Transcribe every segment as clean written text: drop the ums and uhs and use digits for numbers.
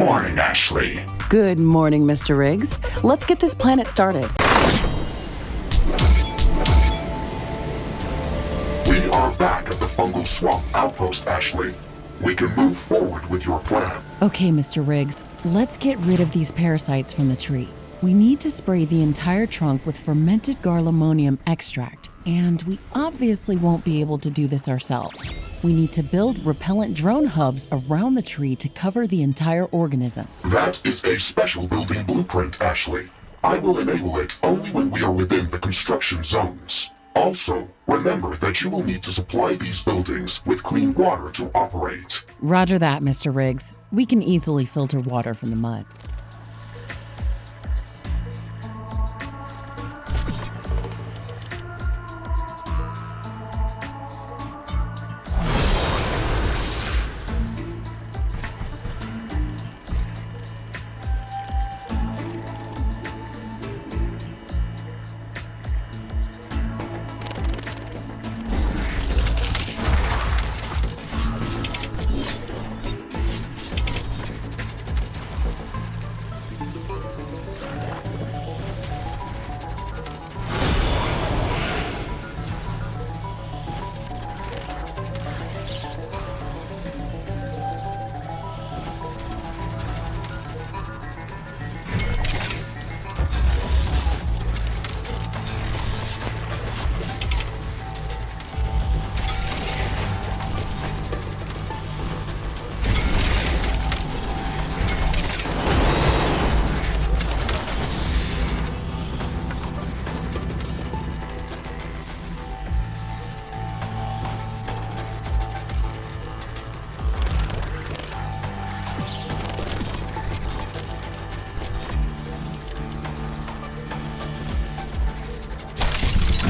morning, Ashley. Good morning, Mr. Riggs. Let's get this planet started. We are back at the fungal swamp outpost, Ashley. We can move forward with your plan. Okay, Mr. Riggs, let's get rid of these parasites from the tree. We need to spray the entire trunk with fermented garlemonium extract, and we obviously won't be able to do this ourselves. We need to build repellent drone hubs around the tree to cover the entire organism. That is a special building blueprint, Ashley. I will enable it only when we are within the construction zones. Also, remember that you will need to supply these buildings with clean water to operate. Roger that, Mr. Riggs. We can easily filter water from the mud.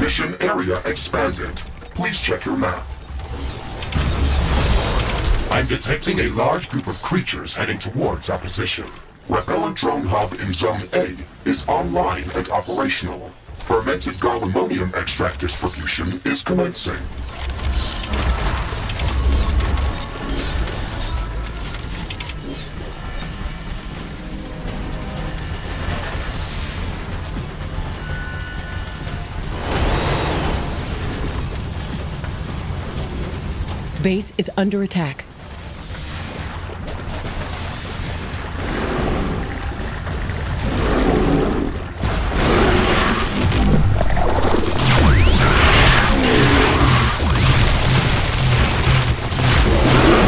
Mission area expanded. Please check your map. I'm detecting a large group of creatures heading towards our position. Repellent drone hub in Zone A is online and operational. Fermented garlemonium extract distribution is commencing. Base is under attack.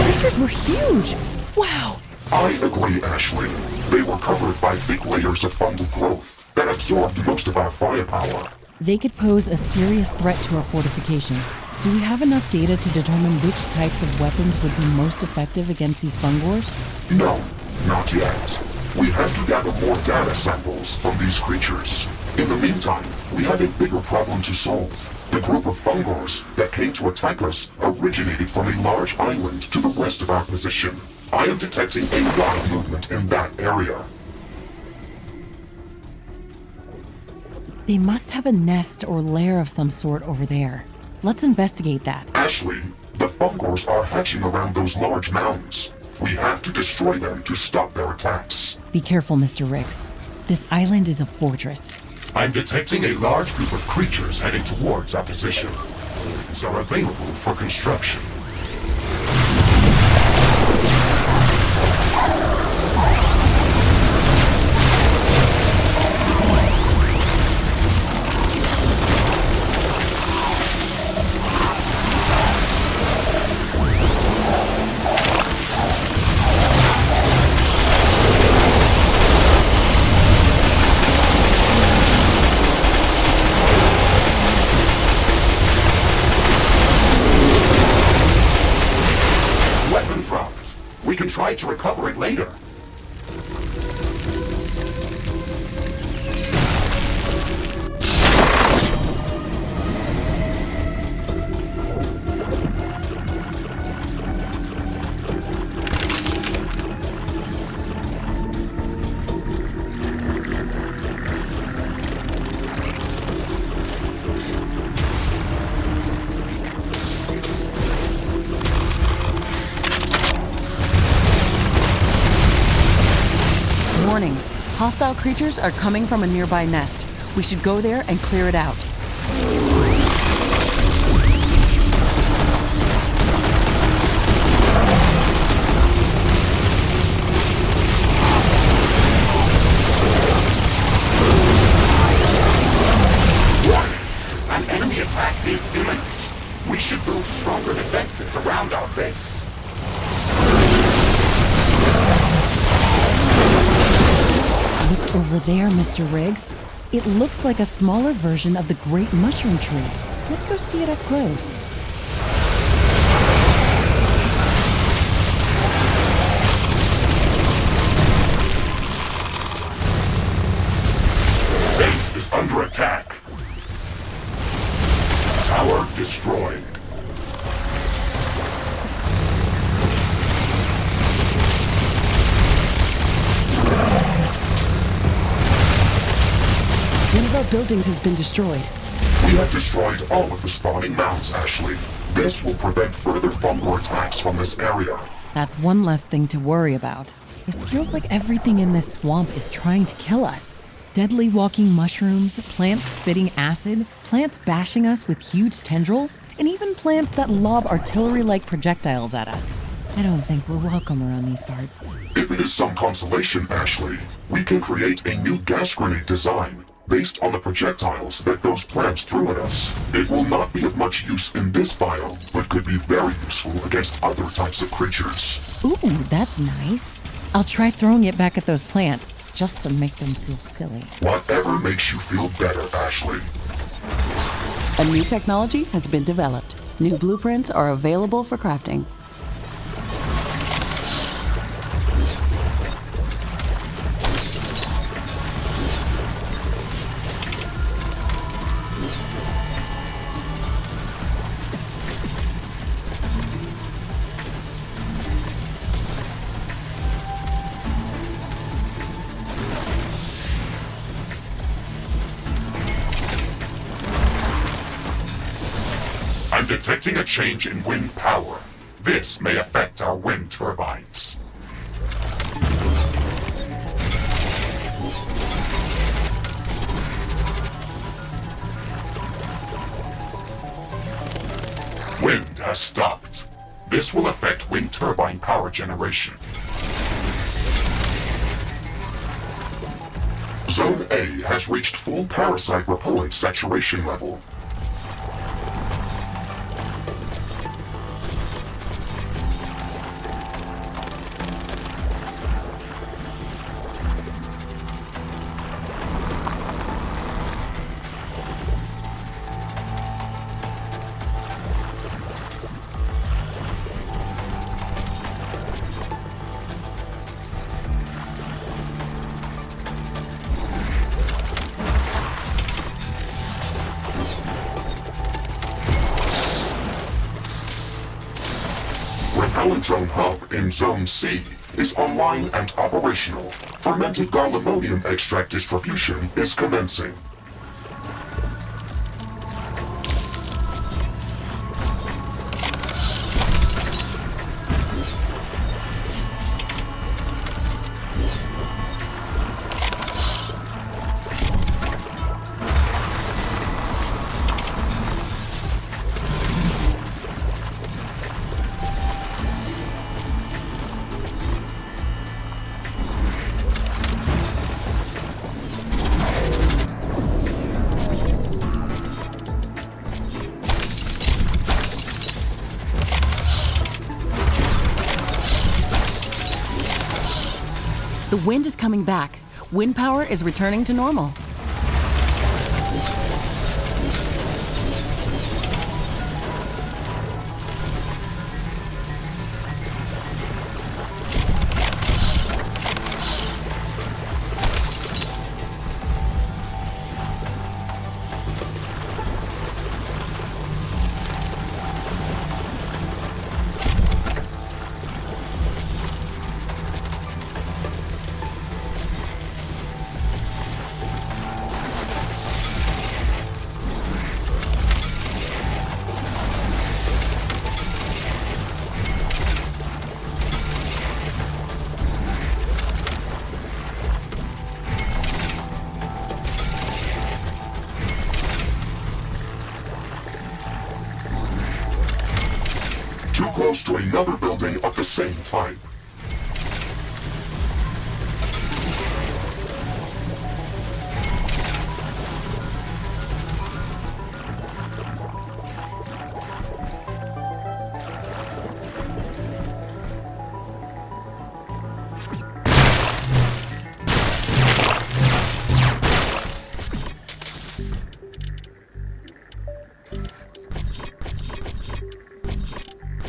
Creatures were huge! Wow! I agree, Ashley. They were covered by thick layers of fungal growth that absorbed most of our firepower. They could pose a serious threat to our fortifications. Do we have enough data to determine which types of weapons would be most effective against these fungors? No, not yet. We have to gather more data samples from these creatures. In the meantime, we have a bigger problem to solve. The group of fungors that came to attack us originated from a large island to the west of our position. I am detecting a lot of movement in that area. They must have a nest or lair of some sort over there. Let's investigate that. Ashley, the fungors are hatching around those large mounds. We have to destroy them to stop their attacks. Be careful, Mr. Riggs. This island is a fortress. I'm detecting a large group of creatures heading towards our position. Buildings are available for construction. We can try to recover it later. Warning, hostile creatures are coming from a nearby nest. We should go there and clear it out. An enemy attack is imminent. We should build stronger defenses around our base. Look over there, Mr. Riggs. It looks like a smaller version of the great mushroom tree. Let's go see it up close. Base is under attack. Tower destroyed. One of our buildings has been destroyed. We have destroyed all of the spawning mounds, Ashley. This will prevent further fungal attacks from this area. That's one less thing to worry about. It feels like everything in this swamp is trying to kill us. Deadly walking mushrooms, plants spitting acid, plants bashing us with huge tendrils, and even plants that lob artillery-like projectiles at us. I don't think we're welcome around these parts. If it is some consolation, Ashley, we can create a new gas grenade design based on the projectiles that those plants threw at us. It will not be of much use in this biome, but could be very useful against other types of creatures. Ooh, that's nice. I'll try throwing it back at those plants, just to make them feel silly. Whatever makes you feel better, Ashley. A new technology has been developed. New blueprints are available for crafting. I'm detecting a change in wind power. This may affect our wind turbines. Wind has stopped. This will affect wind turbine power generation. Zone A has reached full parasite repellent saturation level. Drone hub in Zone C is online and operational. Fermented garlemonium extract distribution is commencing. The wind is coming back. Wind power is returning to normal. close to another building of the same type.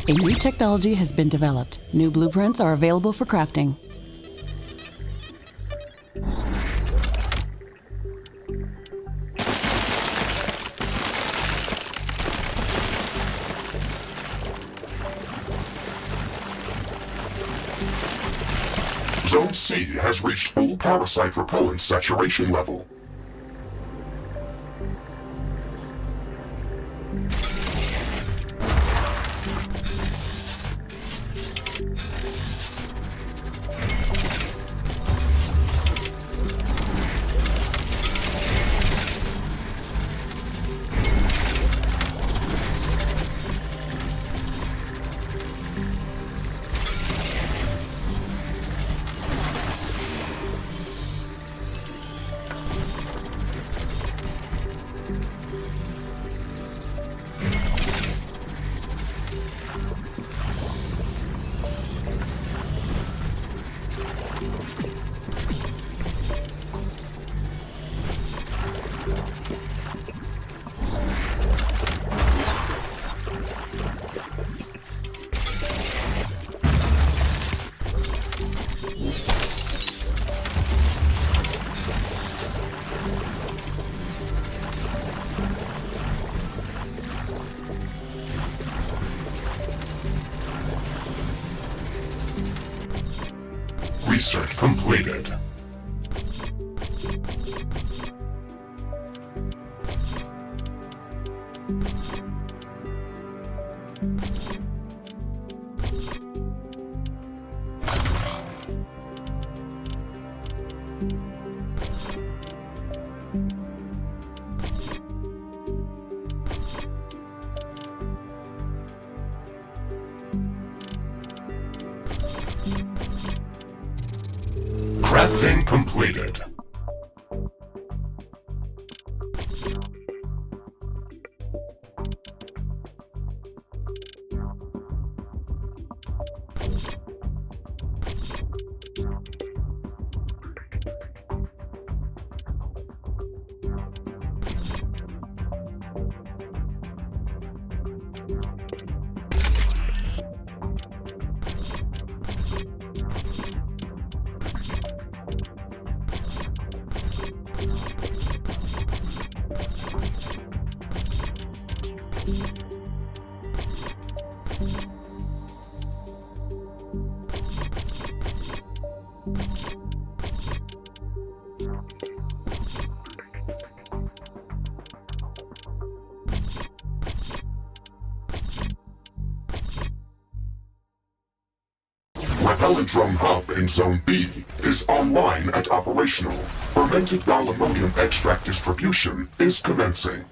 A new technology has been developed. New blueprints are available for crafting. Zone C has reached full parasite repellent saturation level. Research completed. Crafting completed. Repellent drone hub in Zone B is online and operational. Fermented ammonium extract distribution is commencing.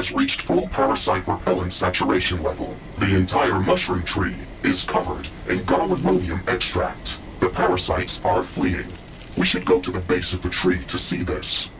has reached full parasite repellent saturation level. The entire mushroom tree is covered in garlemonium extract. The parasites are fleeing. We should go to the base of the tree to see this.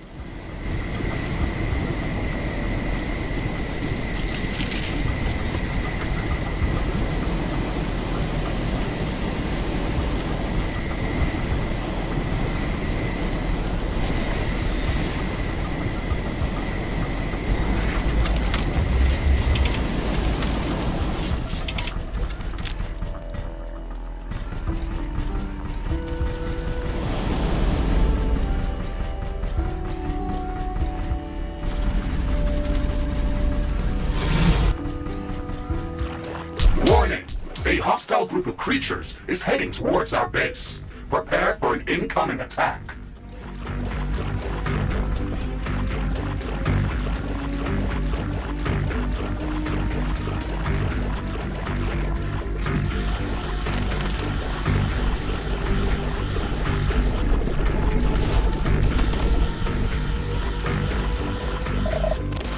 A hostile group of creatures is heading towards our base. Prepare for an incoming attack.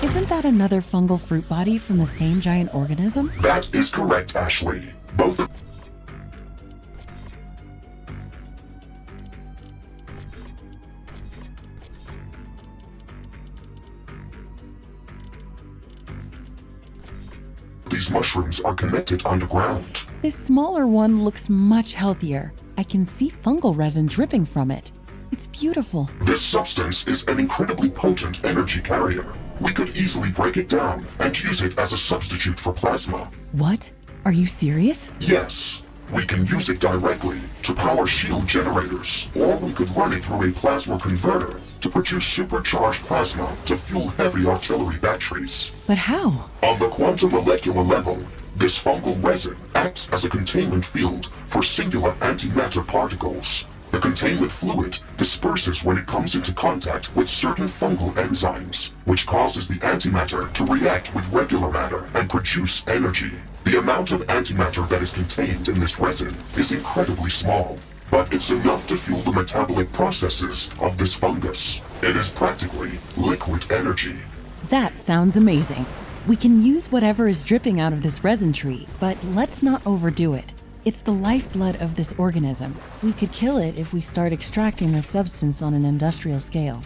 Isn't that another fungal fruit body from the same giant organism? That is correct, Ashley. Both of these mushrooms are connected underground. This smaller one looks much healthier. I can see fungal resin dripping from it. It's beautiful. This substance is an incredibly potent energy carrier. We could easily break it down and use it as a substitute for plasma. What? Are you serious? Yes. We can use it directly to power shield generators, or we could run it through a plasma converter to produce supercharged plasma to fuel heavy artillery batteries. But how? On the quantum molecular level, this fungal resin acts as a containment field for singular antimatter particles. The containment fluid disperses when it comes into contact with certain fungal enzymes, which causes the antimatter to react with regular matter and produce energy. The amount of antimatter that is contained in this resin is incredibly small, but it's enough to fuel the metabolic processes of this fungus. It is practically liquid energy. That sounds amazing. We can use whatever is dripping out of this resin tree, but let's not overdo it. It's the lifeblood of this organism. We could kill it if we start extracting this substance on an industrial scale.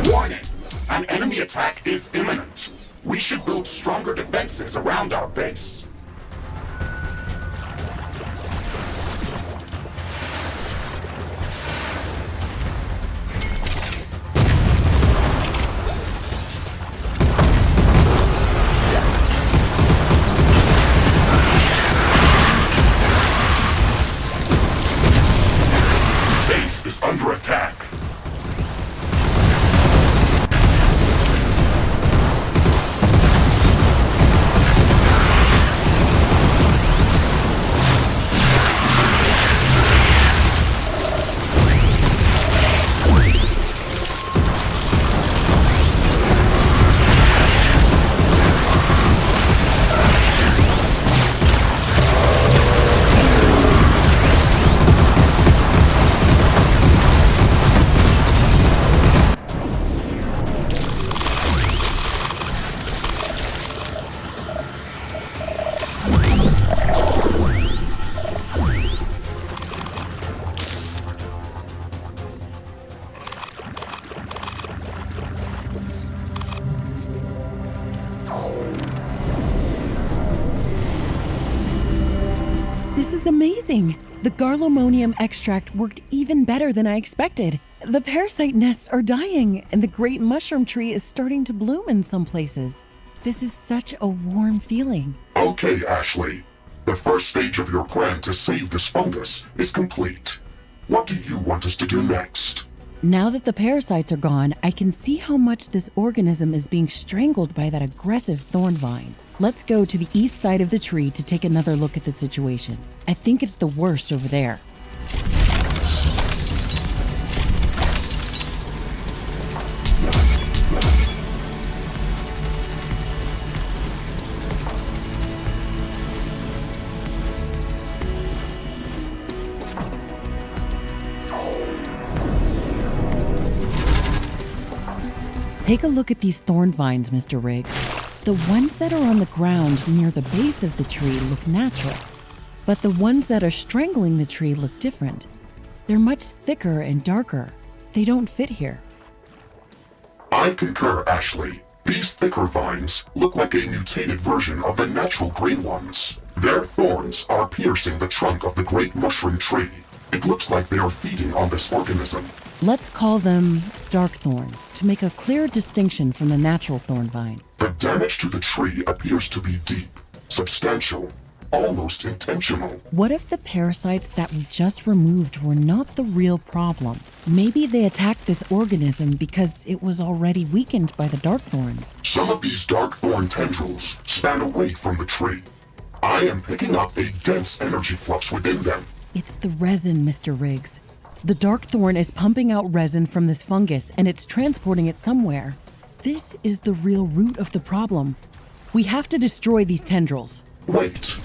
Warning! An enemy attack is imminent. We should build stronger defenses around our base. Base is under attack. This is amazing! The garlemonium extract worked even better than I expected. The parasite nests are dying, and the great mushroom tree is starting to bloom in some places. This is such a warm feeling. Okay, Ashley. The first stage of your plan to save this fungus is complete. What do you want us to do next? Now that the parasites are gone, I can see how much this organism is being strangled by that aggressive thorn vine. Let's go to the east side of the tree to take another look at the situation. I think it's the worst over there. Take a look at these thorn vines, Mr. Riggs. The ones that are on the ground near the base of the tree look natural, but the ones that are strangling the tree look different. They're much thicker and darker. They don't fit here. I concur, Ashley. These thicker vines look like a mutated version of the natural green ones. Their thorns are piercing the trunk of the great mushroom tree. It looks like they are feeding on this organism. Let's call them dark thorn to make a clear distinction from the natural thorn vine. The damage to the tree appears to be deep, substantial, almost intentional. What if the parasites that we just removed were not the real problem? Maybe they attacked this organism because it was already weakened by the dark thorn. Some of these dark thorn tendrils span away from the tree. I am picking up a dense energy flux within them. It's the resin, Mr. Riggs. The dark thorn is pumping out resin from this fungus and it's transporting it somewhere. This is the real root of the problem. We have to destroy these tendrils. Wait.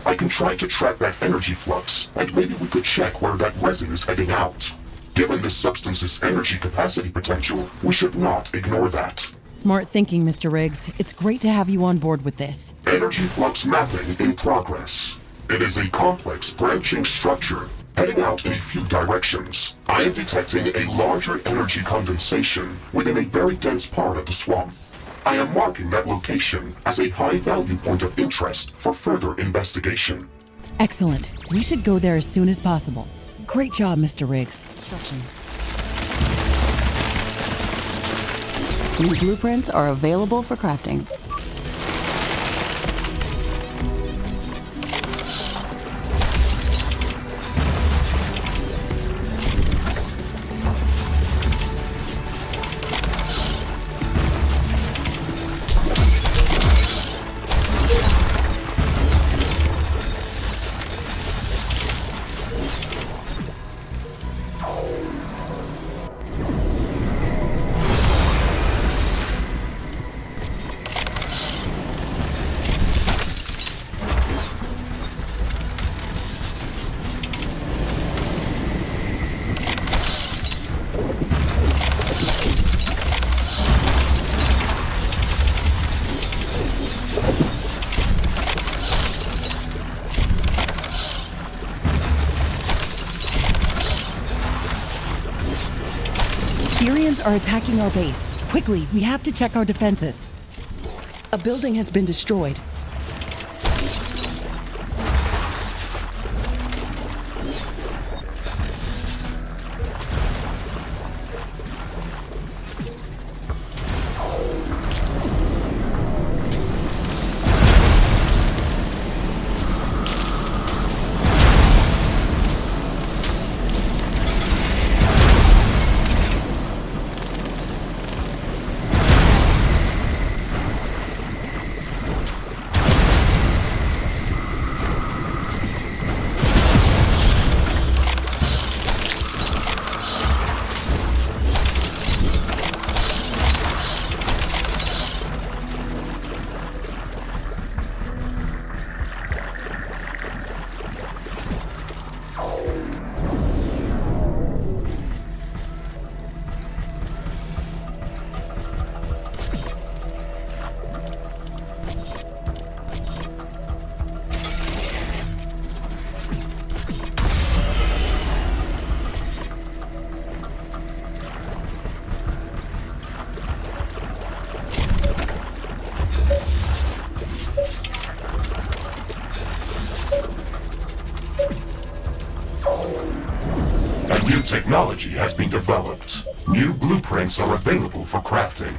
I can try to track that energy flux, and maybe we could check where that resin is heading out. Given this substance's energy capacity potential, we should not ignore that. Smart thinking, Mr. Riggs. It's great to have you on board with this. Energy flux mapping in progress. It is a complex branching structure, heading out in a few directions. I am detecting a larger energy condensation within a very dense part of the swamp. I am marking that location as a high-value point of interest for further investigation. Excellent. We should go there as soon as possible. Great job, Mr. Riggs. These blueprints are available for crafting. Are attacking our base. Quickly, we have to check our defenses. A building has been destroyed. Technology has been developed. New blueprints are available for crafting.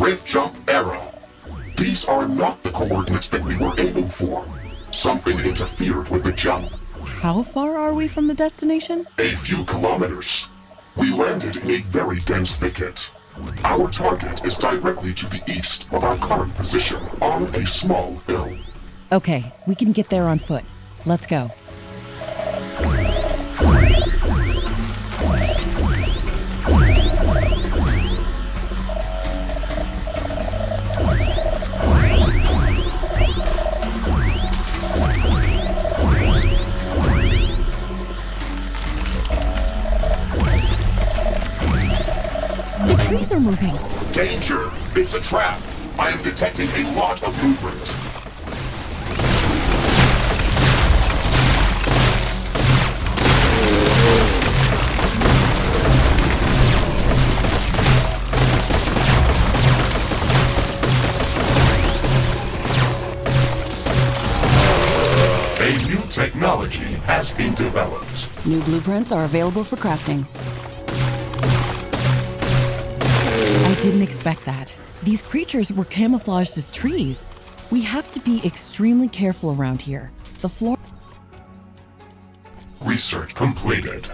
Drift jump era. These are not the coordinates that we were aiming for. Something interfered with the jump. How far are we from the destination? A few kilometers. We landed in a very dense thicket. Our target is directly to the east of our current position on a small hill. Okay, we can get there on foot. Let's go. The trees are moving. Danger! It's a trap! I am detecting a lot of movement. A new technology has been developed. New blueprints are available for crafting. I didn't expect that. These creatures were camouflaged as trees. We have to be extremely careful around here. The floor... Research completed.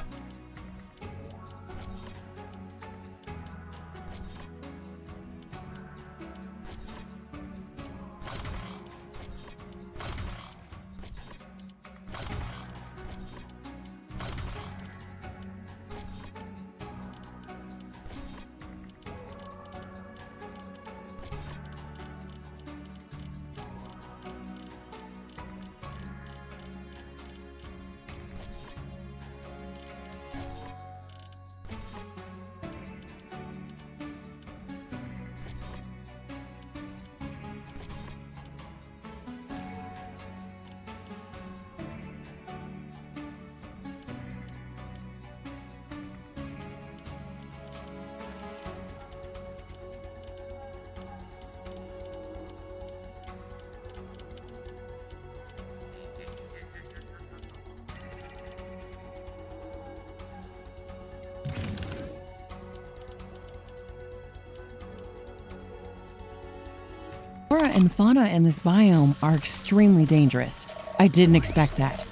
Flora and fauna in this biome are extremely dangerous. I didn't expect that.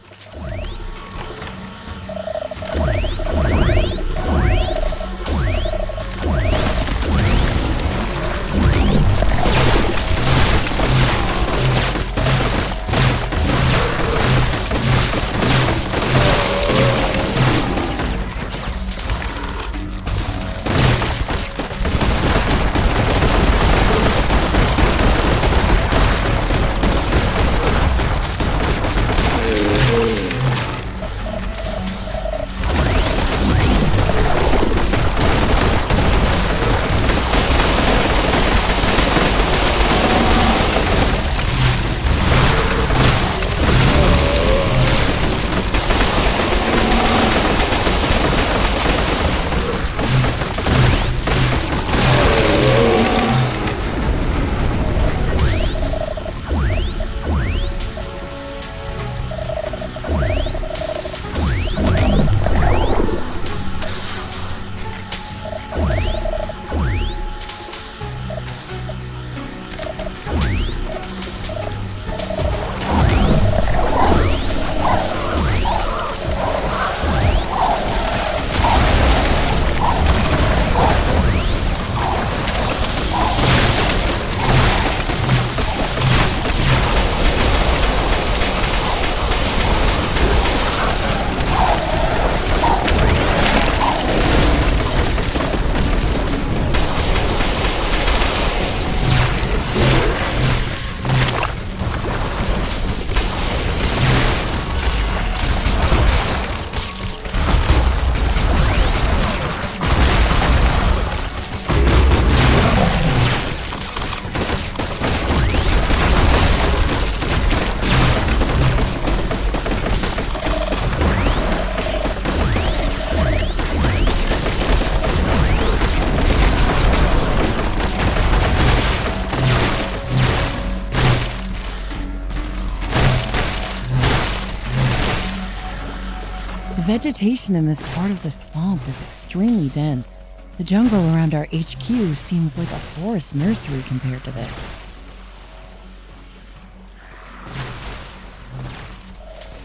Vegetation in this part of the swamp is extremely dense. The jungle around our HQ seems like a forest nursery compared to this.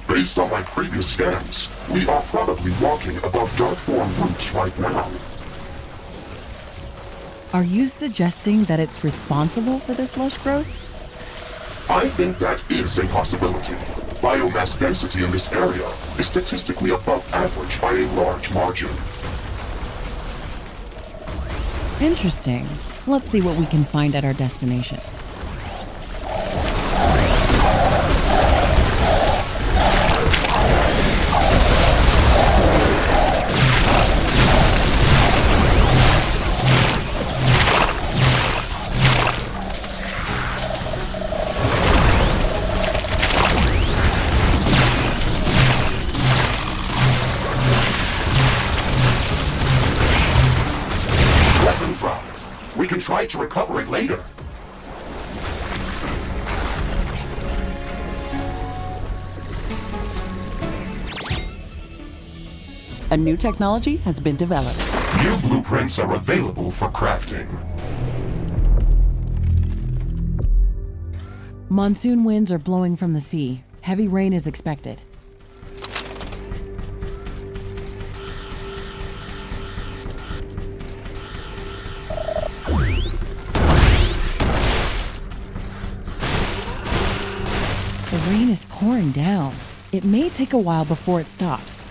Based on my previous scans, we are probably walking above dark form roots right now. Are you suggesting that it's responsible for this lush growth? I think that is a possibility. Biomass density in this area is statistically above average by a large margin. Interesting. Let's see what we can find at our destination. We can try to recover it later. A new technology has been developed. New blueprints are available for crafting. Monsoon winds are blowing from the sea. Heavy rain is expected. The rain is pouring down. It may take a while before it stops.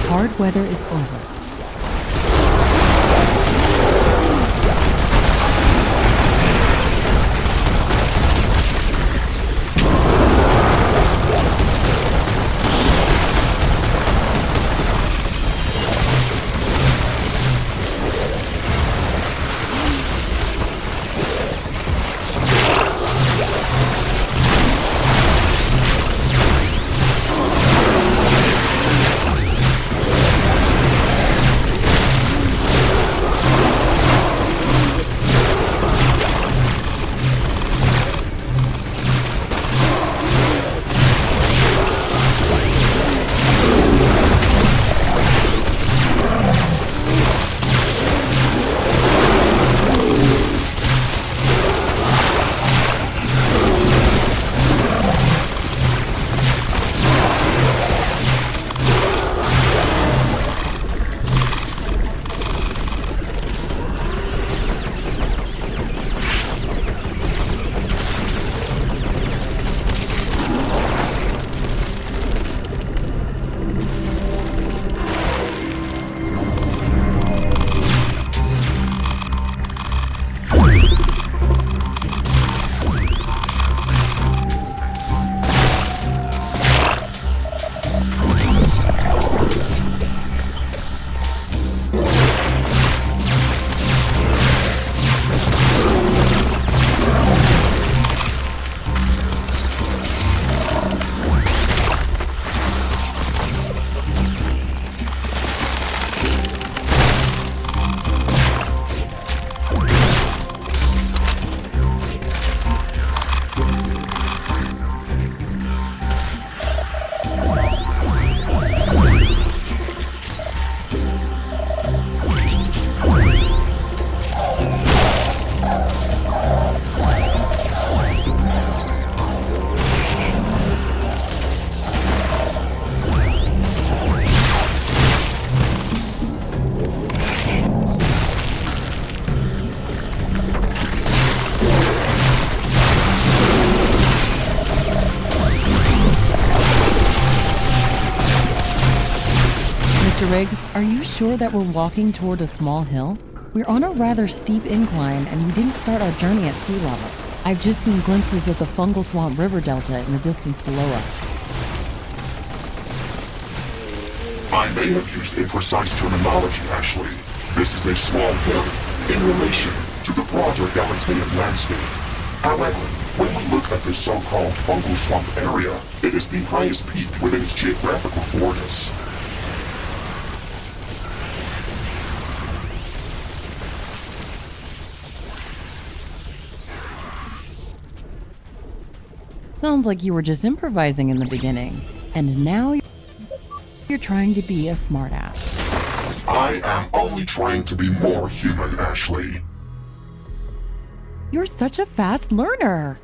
Hard weather is over. Riggs, are you sure that we're walking toward a small hill? We're on a rather steep incline and we didn't start our journey at sea level. I've just seen glimpses of the fungal swamp river delta in the distance below us. I may have used imprecise terminology, Ashley. This is a small hill in relation to the broader Galataean landscape. However, when we look at the so-called fungal swamp area, it is the highest peak within its geographical borders. Sounds like you were just improvising in the beginning, and now you're trying to be a smartass. I am only trying to be more human, Ashley. You're such a fast learner.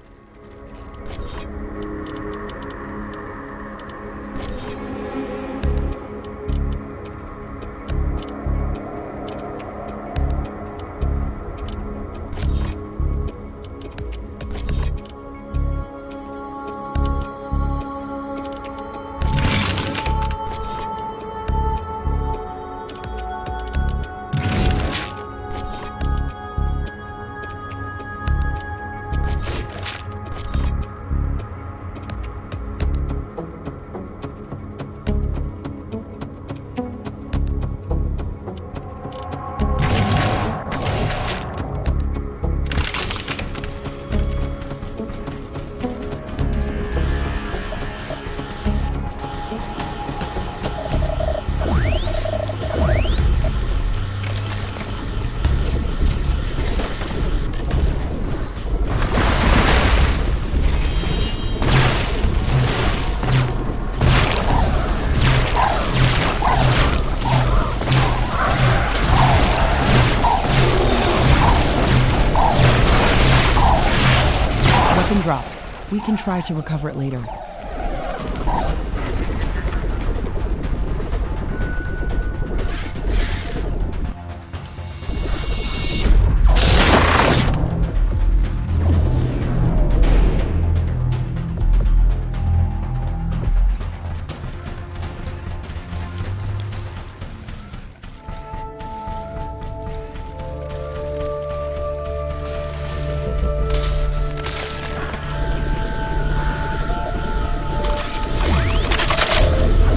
Dropped. We can try to recover it later.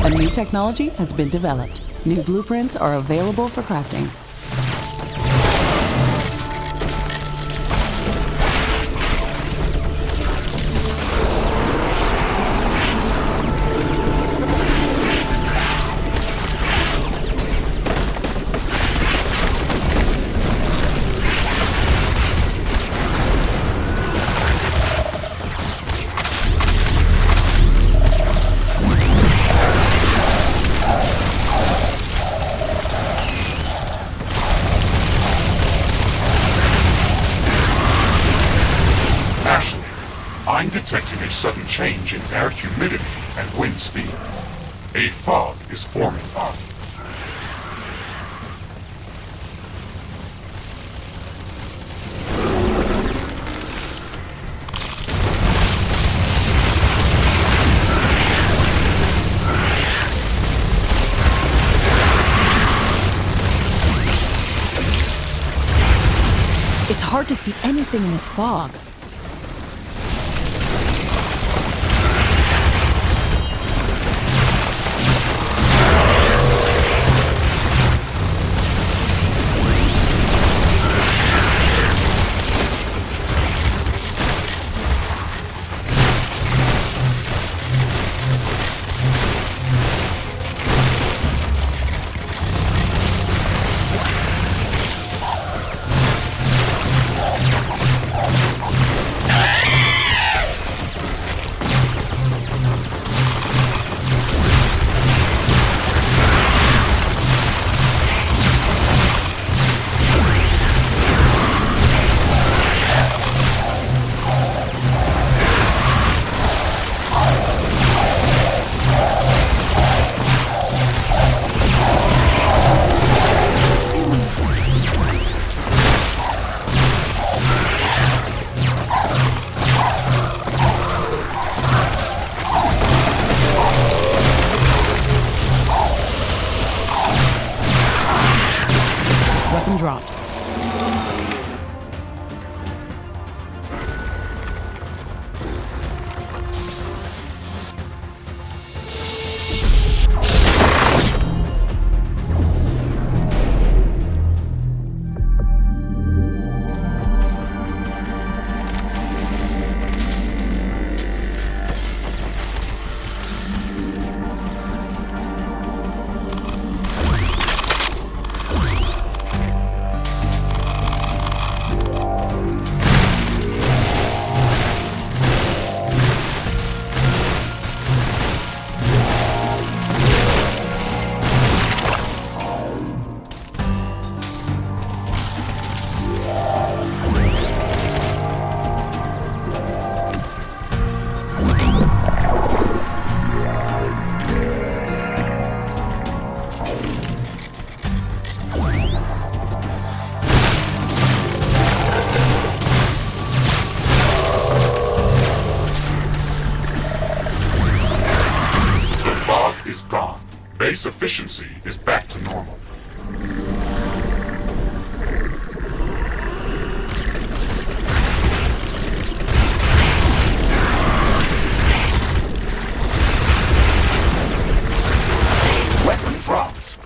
A new technology has been developed. New blueprints are available for crafting. I'm detecting a sudden change in air humidity and wind speed. A fog is forming up. It's hard to see anything in this fog. Base efficiency is back to normal. Weapon dropped.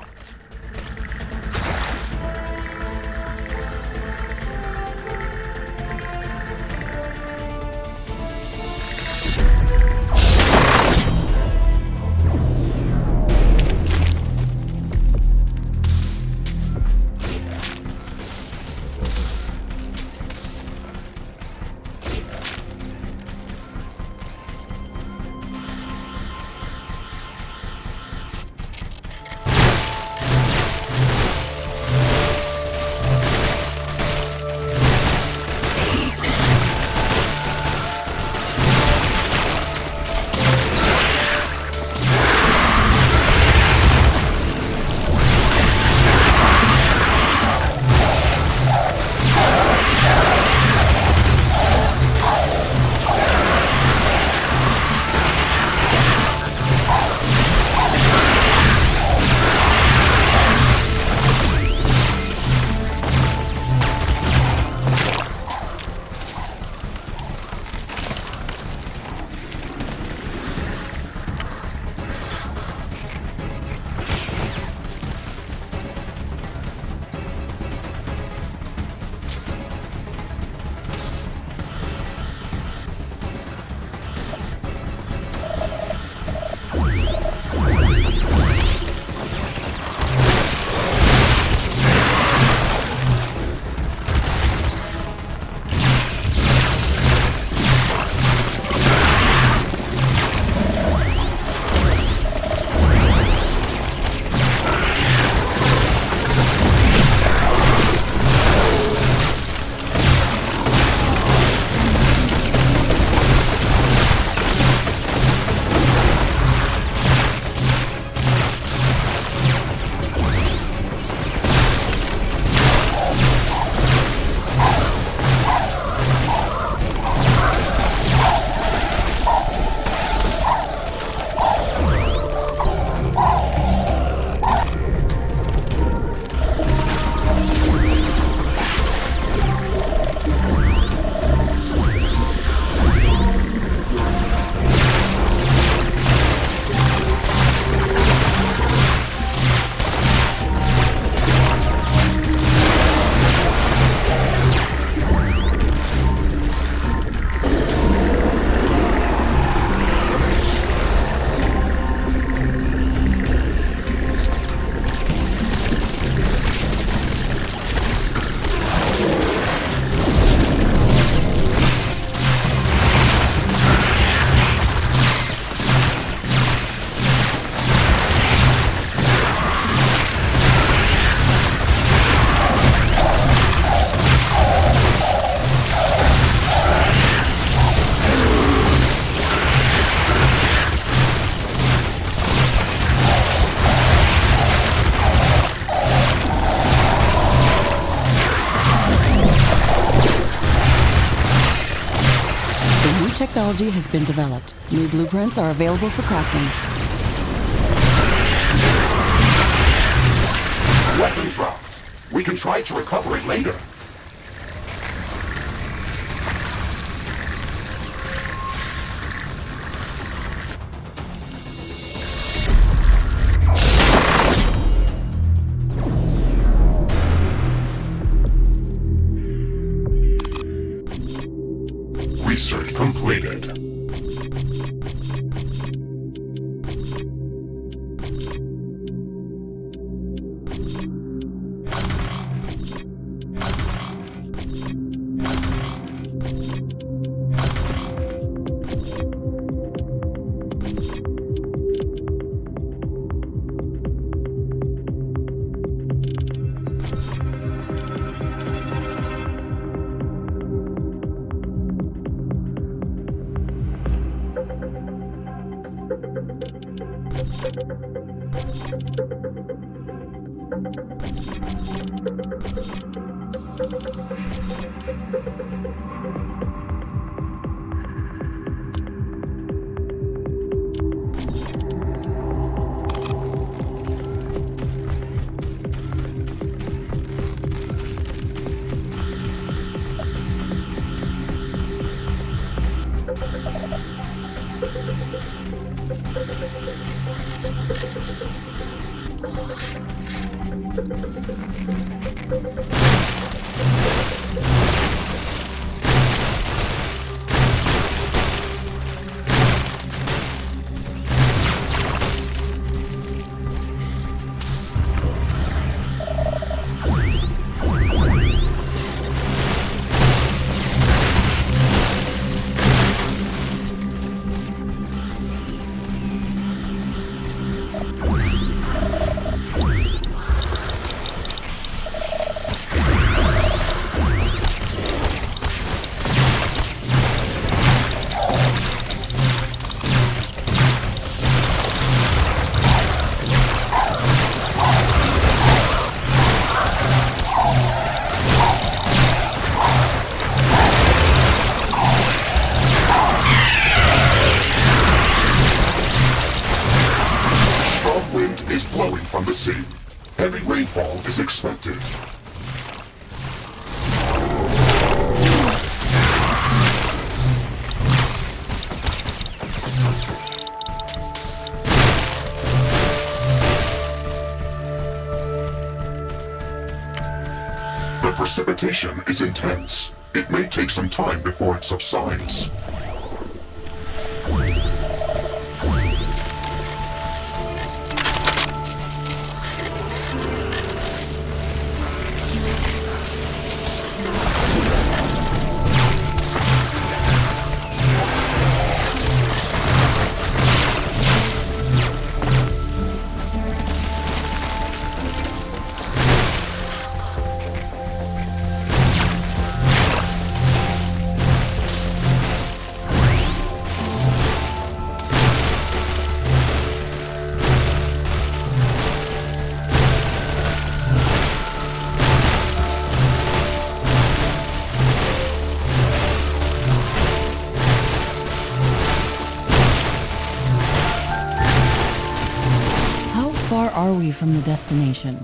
Technology has been developed. New blueprints are available for crafting. Weapon dropped. We can try to recover it later. Research completed. From the sea. Heavy rainfall is expected. The precipitation is intense. It may take some time before it subsides. Are we from the destination?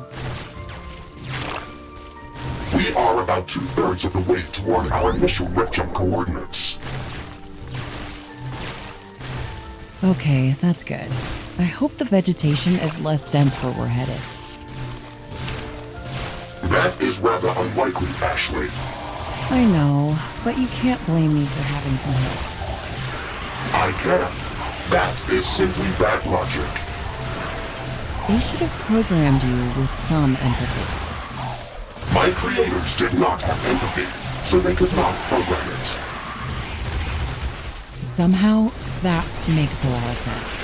We are about 2/3 of the way toward our initial red jump coordinates. Okay, that's good. I hope the vegetation is less dense where we're headed. That is rather unlikely, Ashley. I know, but you can't blame me for having some help. I can. That is simply bad logic. They should have programmed you with some empathy. My creators did not have empathy, so they could not program it. Somehow, that makes a lot of sense.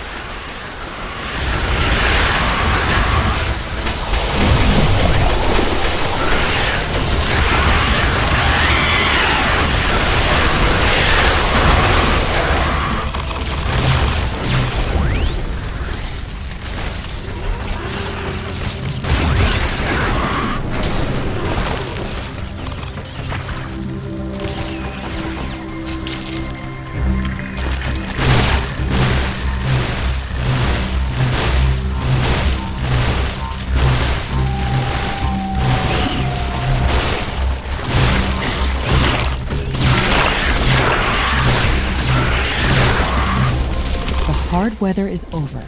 Hard weather is over.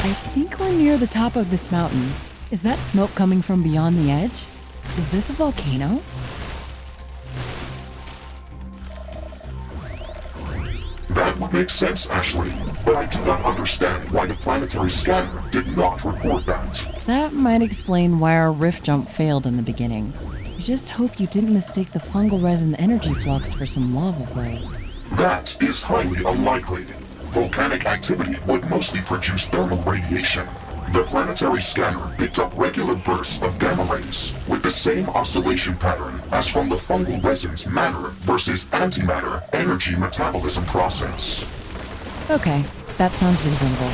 I think we're near the top of this mountain. Is that smoke coming from beyond the edge? Is this a volcano? That would make sense, Ashley, but I do not understand why the planetary scanner did not report that. That might explain why our rift jump failed in the beginning. I just hope you didn't mistake the fungal resin energy flux for some lava flows. That is highly unlikely. Volcanic activity would mostly produce thermal radiation. The planetary scanner picked up regular bursts of gamma rays with the same oscillation pattern as from the fungal resin's matter versus antimatter energy metabolism process. Okay, that sounds reasonable.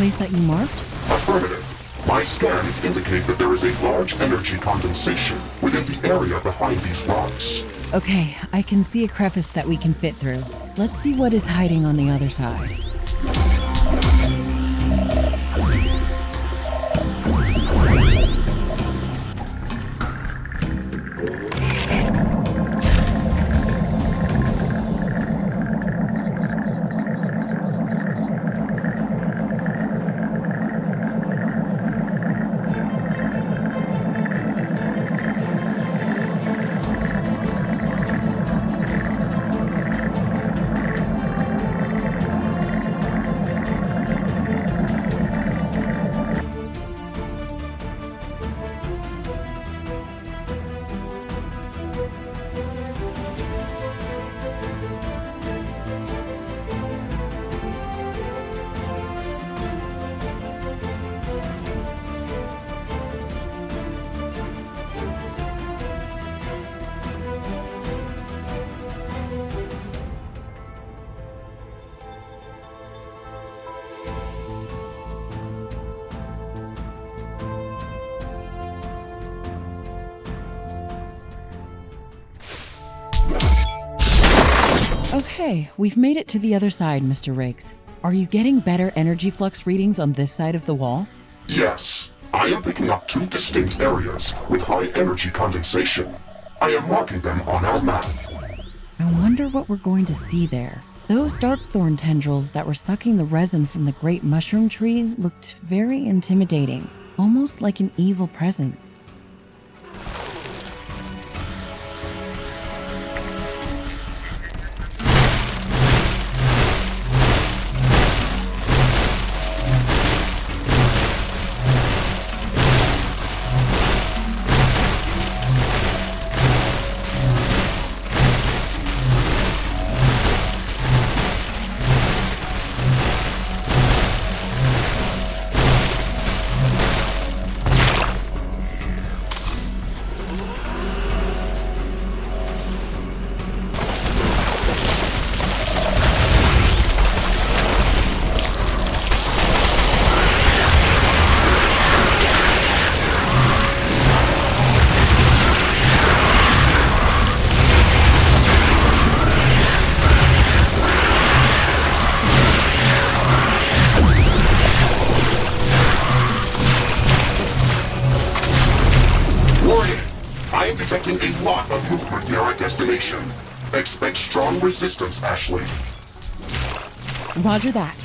place that you marked? Affirmative. My scans indicate that there is a large energy condensation within the area behind these rocks. Okay, I can see a crevice that we can fit through. Let's see what is hiding on the other side. Okay, we've made it to the other side, Mr. Riggs. Are you getting better energy flux readings on this side of the wall? Yes, I am picking up two distinct areas with high energy condensation. I am marking them on our map. I wonder what we're going to see there. Those dark thorn tendrils that were sucking the resin from the great mushroom tree looked very intimidating, almost like an evil presence. Detecting a lot of movement near our destination. Expect strong resistance, Ashley. Roger that.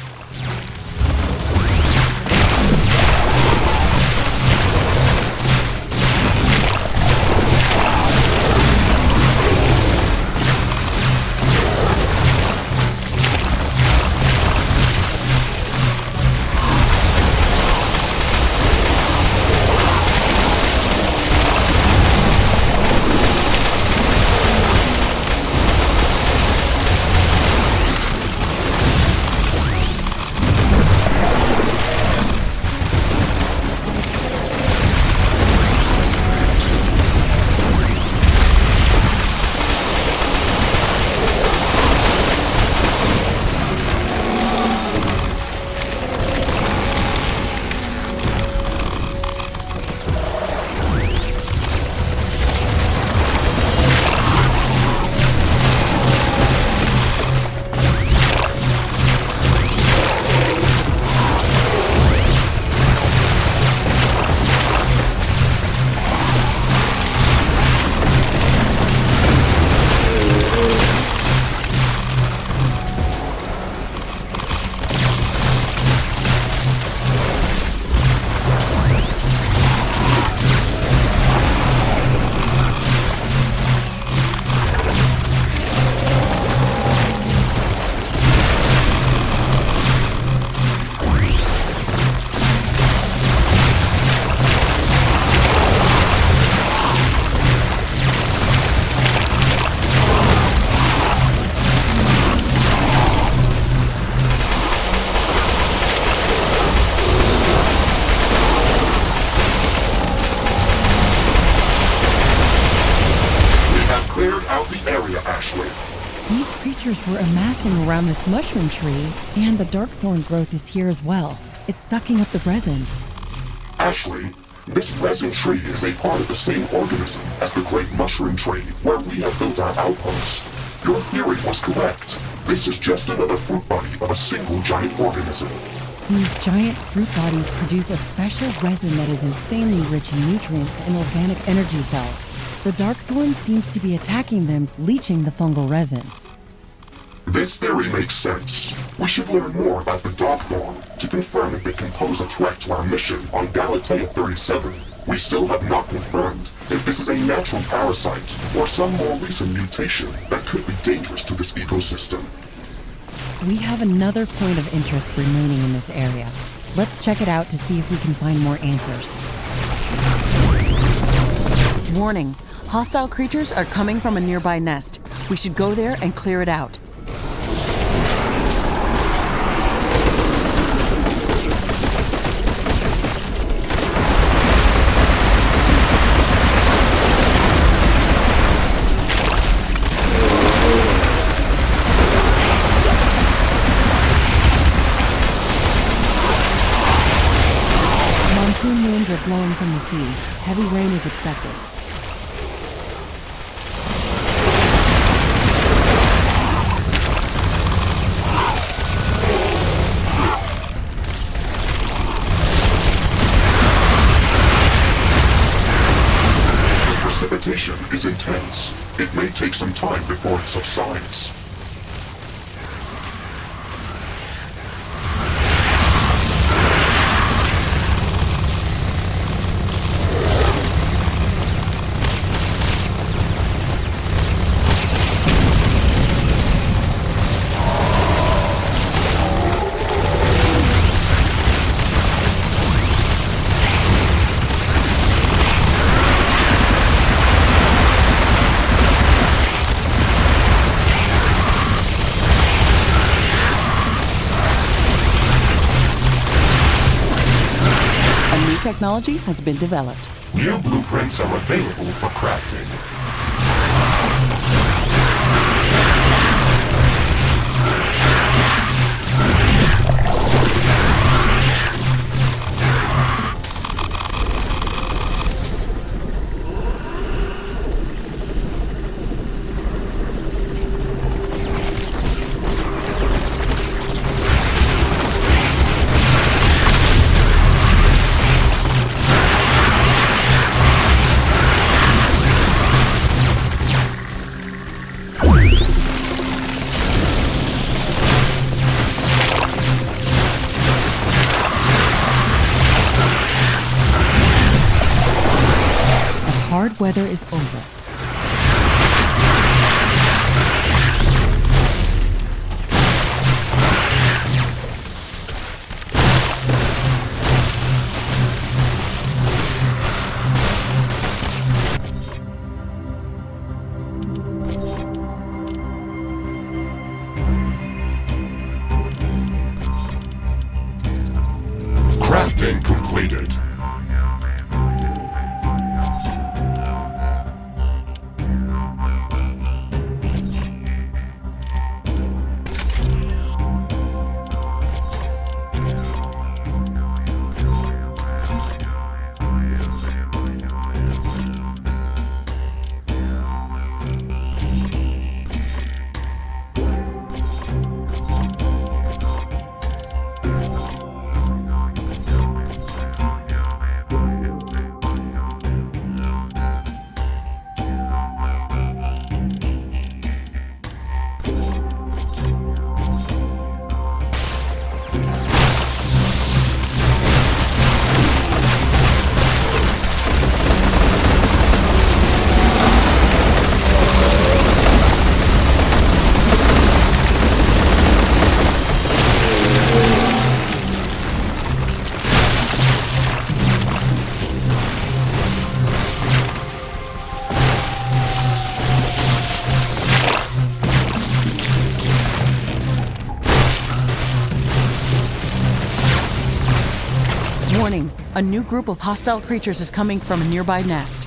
These creatures were amassing around this mushroom tree, and the dark thorn growth is here as well. It's sucking up the resin. Ashley, this resin tree is a part of the same organism as the great mushroom tree where we have built our outpost. Your theory was correct. This is just another fruit body of a single giant organism. These giant fruit bodies produce a special resin that is insanely rich in nutrients and organic energy cells. The dark thorn seems to be attacking them, leaching the fungal resin. This theory makes sense. We should learn more about the dark thorn to confirm if it can pose a threat to our mission on Galatea 37. We still have not confirmed if this is a natural parasite or some more recent mutation that could be dangerous to this ecosystem. We have another point of interest remaining in this area. Let's check it out to see if we can find more answers. Warning, hostile creatures are coming from a nearby nest. We should go there and clear it out. Monsoon winds are blowing from the sea. Heavy rain is expected. The precipitation is intense. It may take some time before it subsides. Technology has been developed. New blueprints are available for crafting. Hard weather is over. Crafting completed. Warning, a new group of hostile creatures is coming from a nearby nest.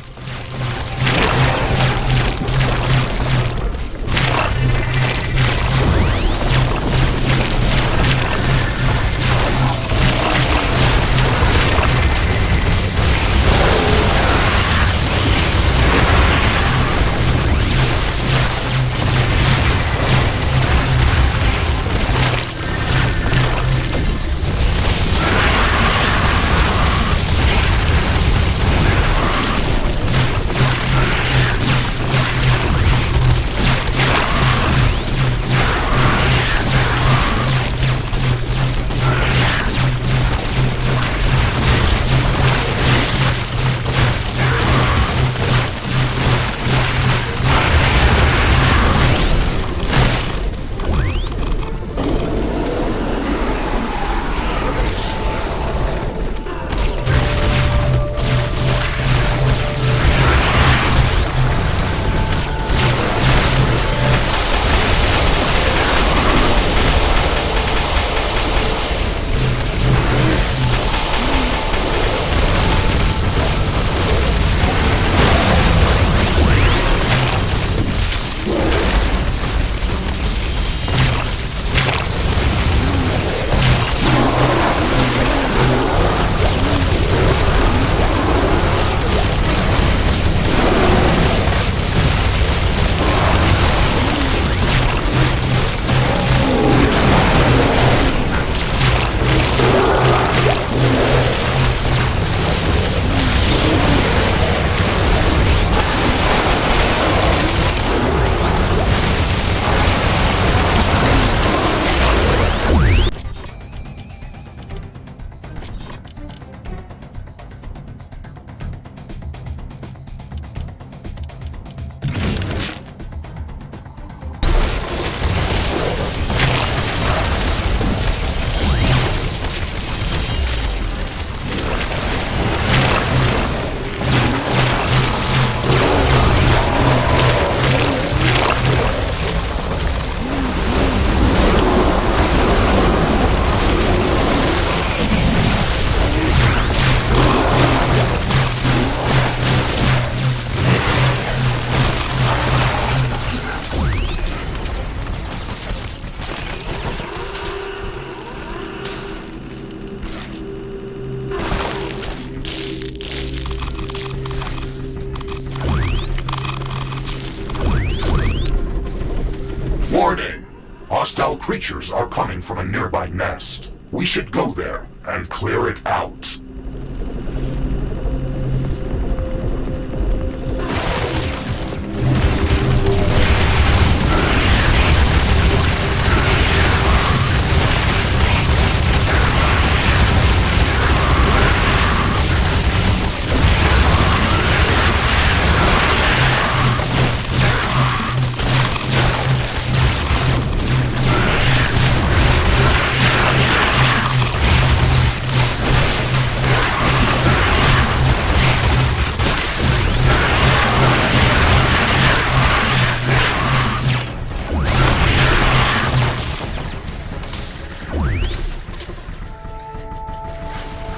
Hostile creatures are coming from a nearby nest. We should go there and clear it out.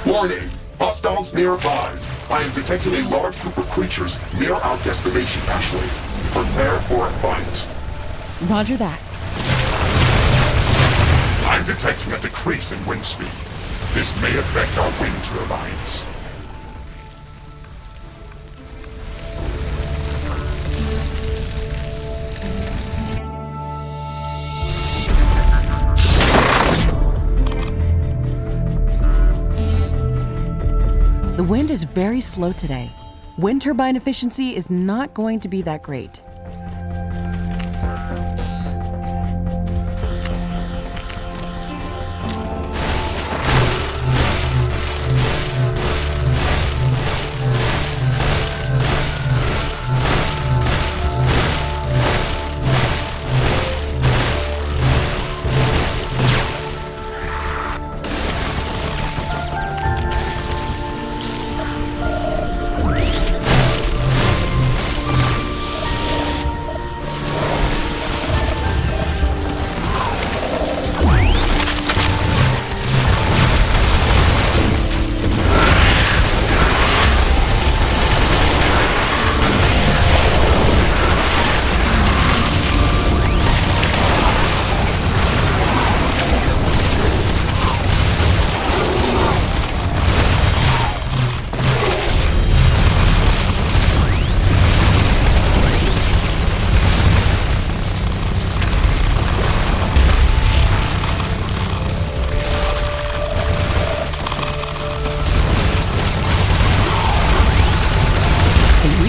Warning! Hostiles nearby! I am detecting a large group of creatures near our destination, Ashley. Prepare for a fight. Roger that. I'm detecting a decrease in wind speed. This may affect our wind turbines. The wind is very slow today. Wind turbine efficiency is not going to be that great.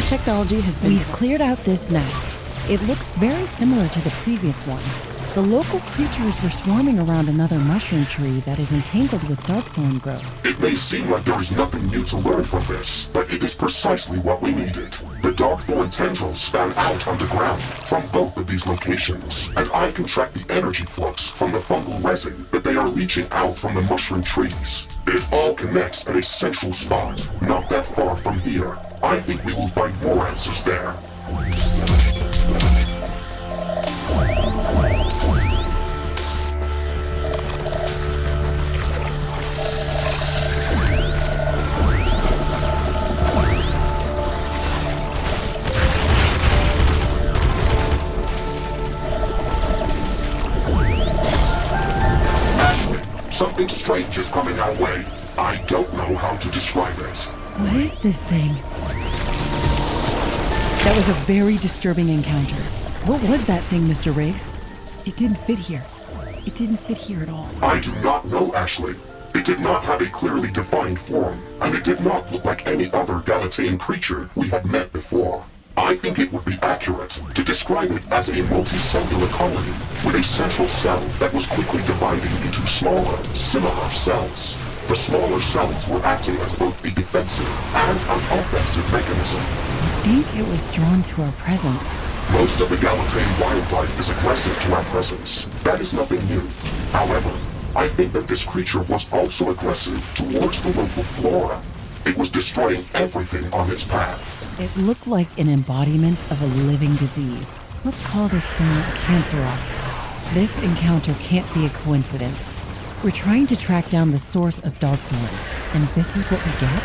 Technology has been cleared out this nest. It looks very similar to the previous one. The local creatures were swarming around another mushroom tree that is entangled with darkthorn growth. It may seem like there is nothing new to learn from this, but it is precisely what we needed. The darkthorn tendrils span out underground from both of these locations, and I can track the energy flux from the fungal resin that they are leaching out from the mushroom trees. It all connects at a central spot, not that far from here. I think we will find more answers there. Ashley, something strange is coming our way. I don't know how to describe it. What is this thing? That was a very disturbing encounter. What was that thing, Mr. Riggs? It didn't fit here. It didn't fit here at all. I do not know, Ashley. It did not have a clearly defined form, and it did not look like any other Galatean creature we had met before. I think it would be accurate to describe it as a multicellular colony with a central cell that was quickly dividing into smaller, similar cells. The smaller cells were acting as both a defensive and an offensive mechanism. I think it was drawn to our presence. Most of the Galatean wildlife is aggressive to our presence. That is nothing new. However, I think that this creature was also aggressive towards the local flora. It was destroying everything on its path. It looked like an embodiment of a living disease. Let's call this thing cancer. This encounter can't be a coincidence. We're trying to track down the source of Darkthorn, and this is what we get?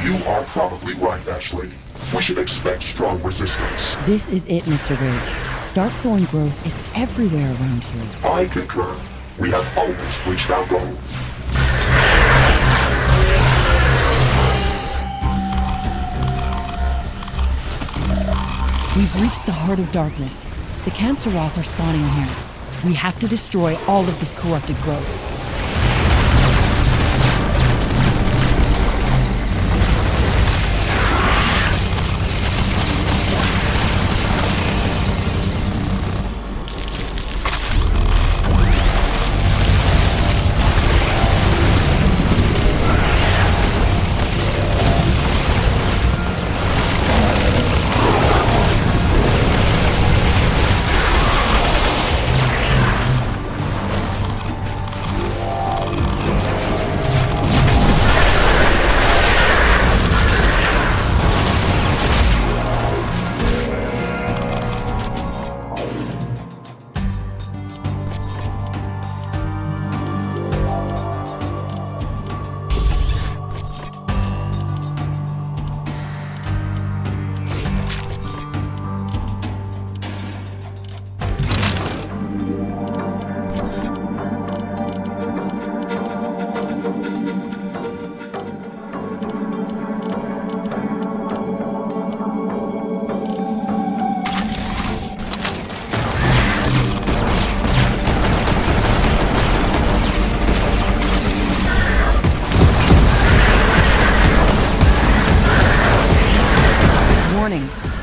You are probably right, Ashley. We should expect strong resistance. This is it, Mr. Riggs. Darkthorn growth is everywhere around here. I concur. We have almost reached our goal. We've reached the heart of darkness. The Canceroth are spawning here. We have to destroy all of this corrupted growth.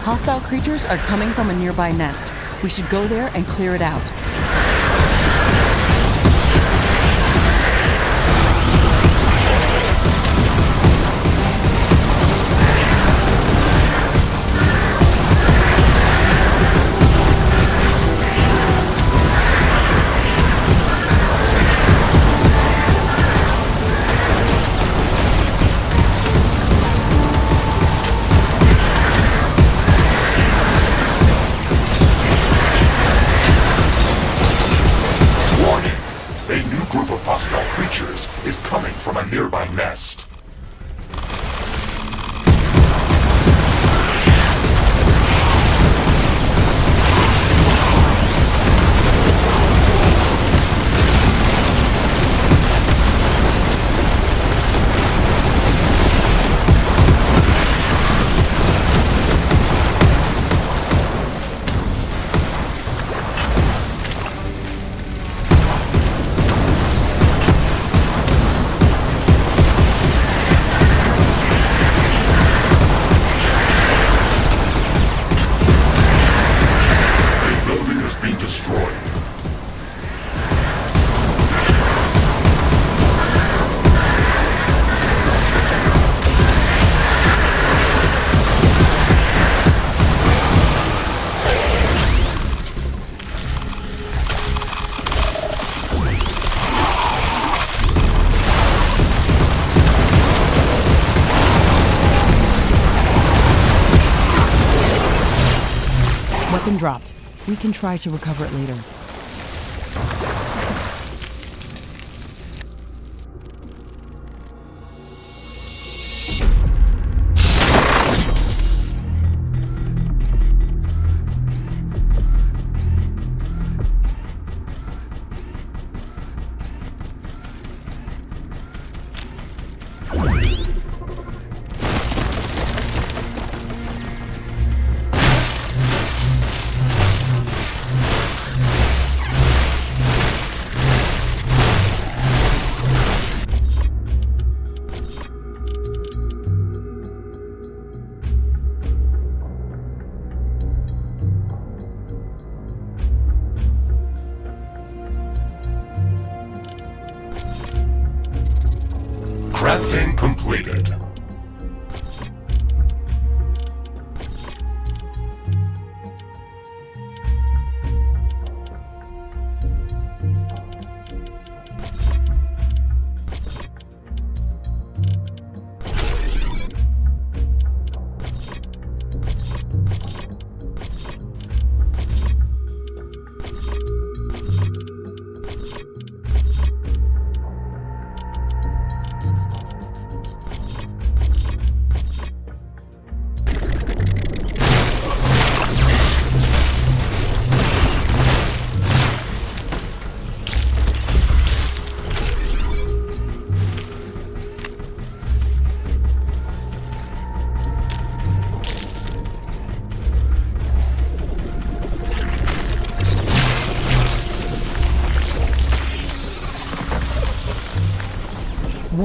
Hostile creatures are coming from a nearby nest. We should go there and clear it out. Is coming from a nearby nest. Weapon dropped. We can try to recover it later.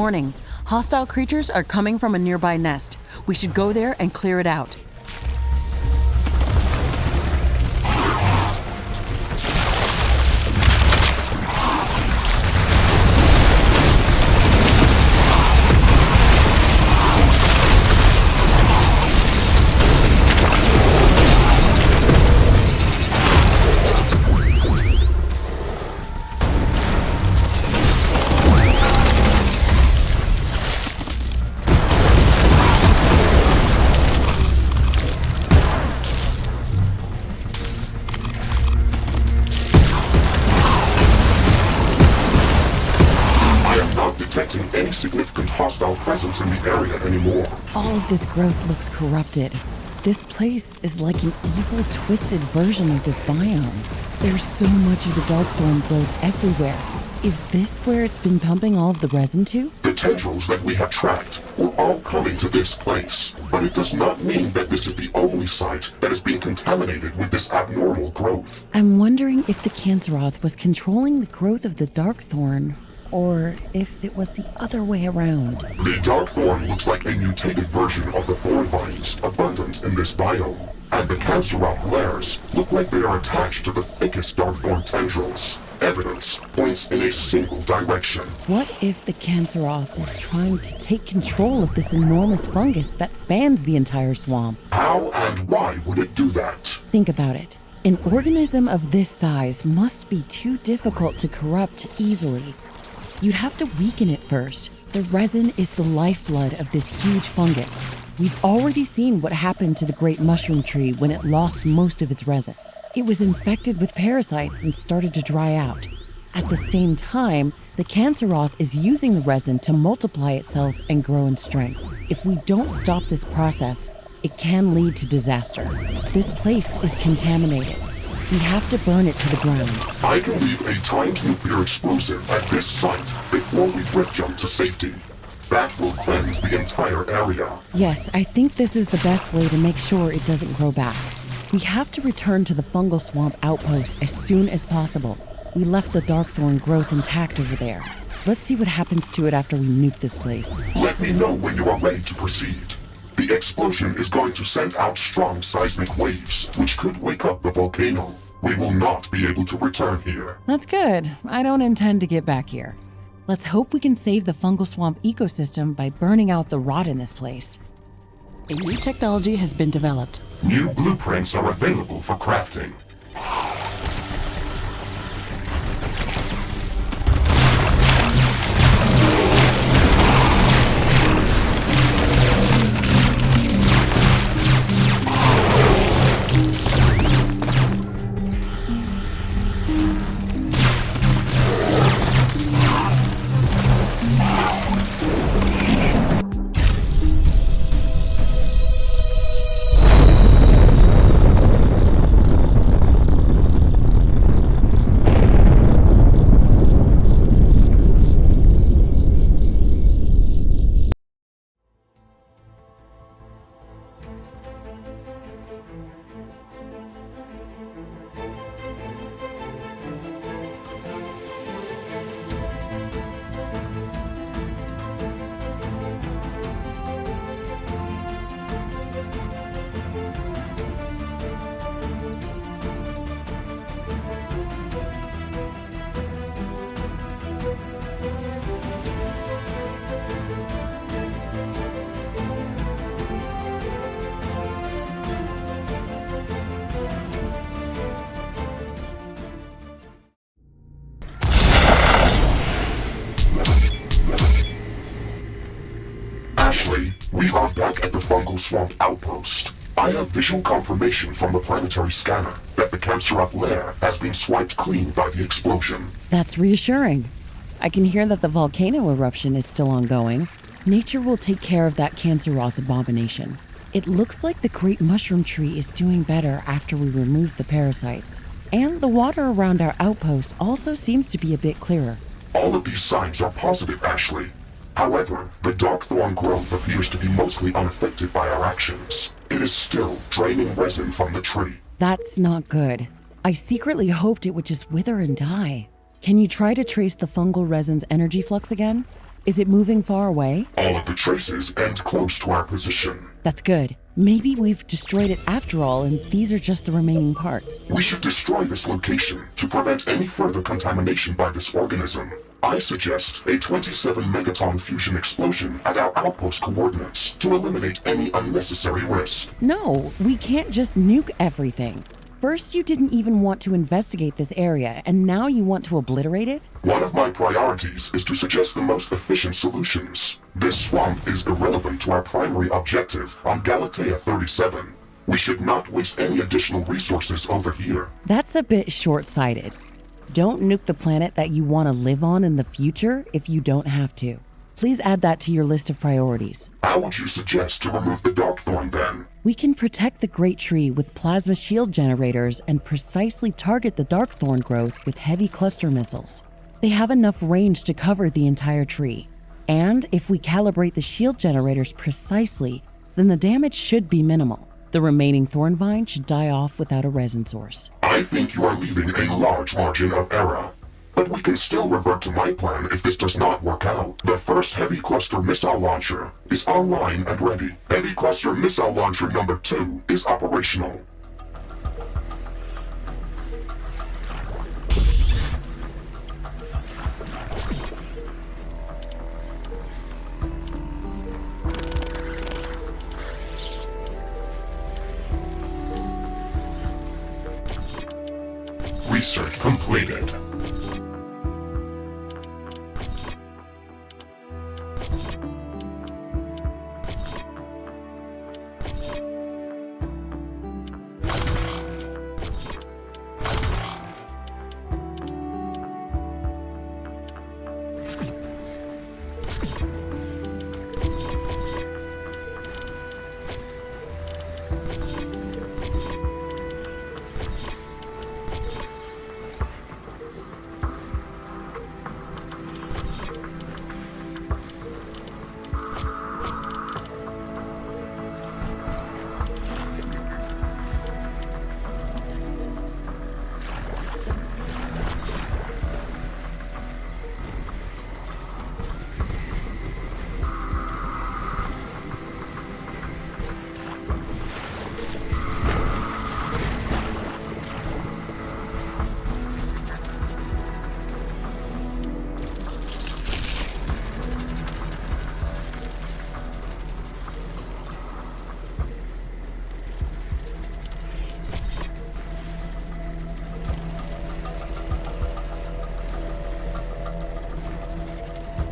Warning, hostile creatures are coming from a nearby nest. We should go there and clear it out. Detecting any significant hostile presence in the area anymore. All of this growth looks corrupted. This place is like an evil, twisted version of this biome. There's so much of the darkthorn growth everywhere. Is this where it's been pumping all of the resin to? The tendrils that we have tracked were all coming to this place, but it does not mean that this is the only site that is being contaminated with this abnormal growth. I'm wondering if the Canceroth was controlling the growth of the darkthorn, or if it was the other way around. The darkthorn looks like a mutated version of the thorn vines abundant in this biome, and the Canceroth layers look like they are attached to the thickest darkthorn tendrils. Evidence points in a single direction. What if the Canceroth is trying to take control of this enormous fungus that spans the entire swamp? How and why would it do that? Think about it. An organism of this size must be too difficult to corrupt easily. You'd have to weaken it first. The resin is the lifeblood of this huge fungus. We've already seen what happened to the great mushroom tree when it lost most of its resin. It was infected with parasites and started to dry out. At the same time, the Canceroth is using the resin to multiply itself and grow in strength. If we don't stop this process, it can lead to disaster. This place is contaminated. We have to burn it to the ground. I can leave a timed nuclear explosive at this site before we drift jump to safety. That will cleanse the entire area. Yes, I think this is the best way to make sure it doesn't grow back. We have to return to the fungal swamp outpost as soon as possible. We left the darkthorn growth intact over there. Let's see what happens to it after we nuke this place. Let me know when you are ready to proceed. The explosion is going to send out strong seismic waves, which could wake up the volcano. We will not be able to return here. That's good. I don't intend to get back here. Let's hope we can save the fungal swamp ecosystem by burning out the rot in this place. A new technology has been developed. New blueprints are available for crafting. Ashley, we are back at the fungal swamp outpost. I have visual confirmation from the planetary scanner that the Canceroth lair has been swiped clean by the explosion. That's reassuring. I can hear that the volcano eruption is still ongoing. Nature will take care of that Canceroth abomination. It looks like the great mushroom tree is doing better after we removed the parasites. And the water around our outpost also seems to be a bit clearer. All of these signs are positive, Ashley. However, the darkthorn growth appears to be mostly unaffected by our actions. It is still draining resin from the tree. That's not good. I secretly hoped it would just wither and die. Can you try to trace the fungal resin's energy flux again? Is it moving far away? All of the traces end close to our position. That's good. Maybe we've destroyed it after all, and these are just the remaining parts. We should destroy this location to prevent any further contamination by this organism. I suggest a 27 megaton fusion explosion at our outpost coordinates to eliminate any unnecessary risk. No, we can't just nuke everything. First, you didn't even want to investigate this area, and now you want to obliterate it? One of my priorities is to suggest the most efficient solutions. This swamp is irrelevant to our primary objective on Galatea 37. We should not waste any additional resources over here. That's a bit short-sighted. Don't nuke the planet that you want to live on in the future if you don't have to. Please add that to your list of priorities. How would you suggest to remove the Darkthorn then? We can protect the Great Tree with plasma shield generators and precisely target the Darkthorn growth with heavy cluster missiles. They have enough range to cover the entire tree. And if we calibrate the shield generators precisely, then the damage should be minimal. The remaining thorn vine should die off without a resin source. I think you are leaving a large margin of error. But we can still revert to my plan if this does not work out. The first heavy cluster missile launcher is online and ready. Heavy cluster missile launcher number 2 is operational. Research completed.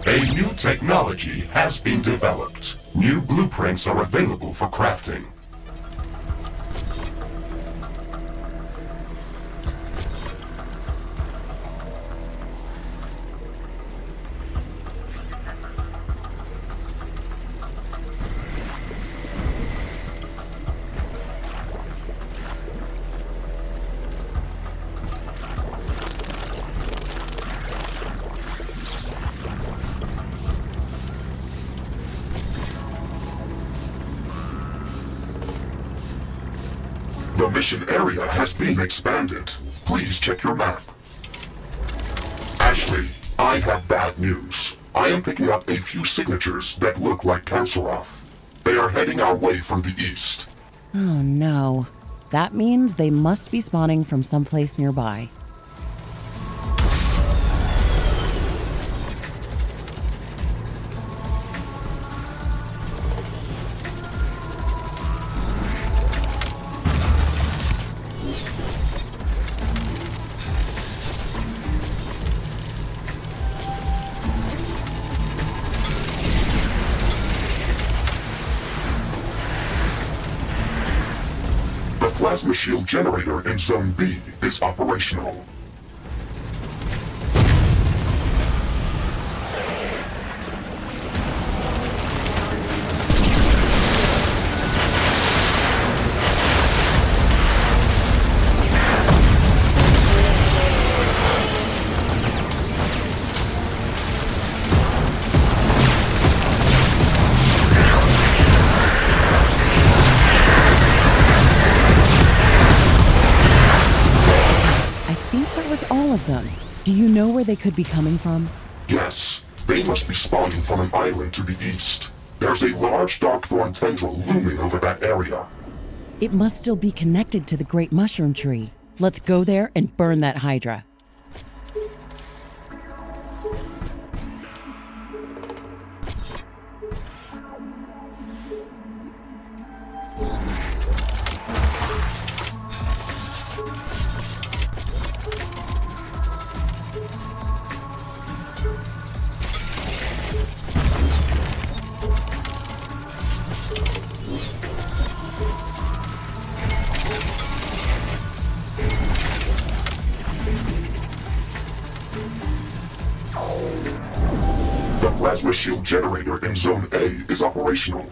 A new technology has been developed. New blueprints are available for crafting. The mission area has been expanded. Please check your map. Ashley, I have bad news. I am picking up a few signatures that look like Canceroth. They are heading our way from the east. Oh no. That means they must be spawning from someplace nearby. Plasma shield generator in Zone B is operational. All of them. Do you know where they could be coming from? Yes, They must be spawning from an island to the east. There's a large dark thorn tendril looming over that area. It must still be connected to the great mushroom tree. Let's go there and burn that hydra. The plasma shield generator in Zone A is operational.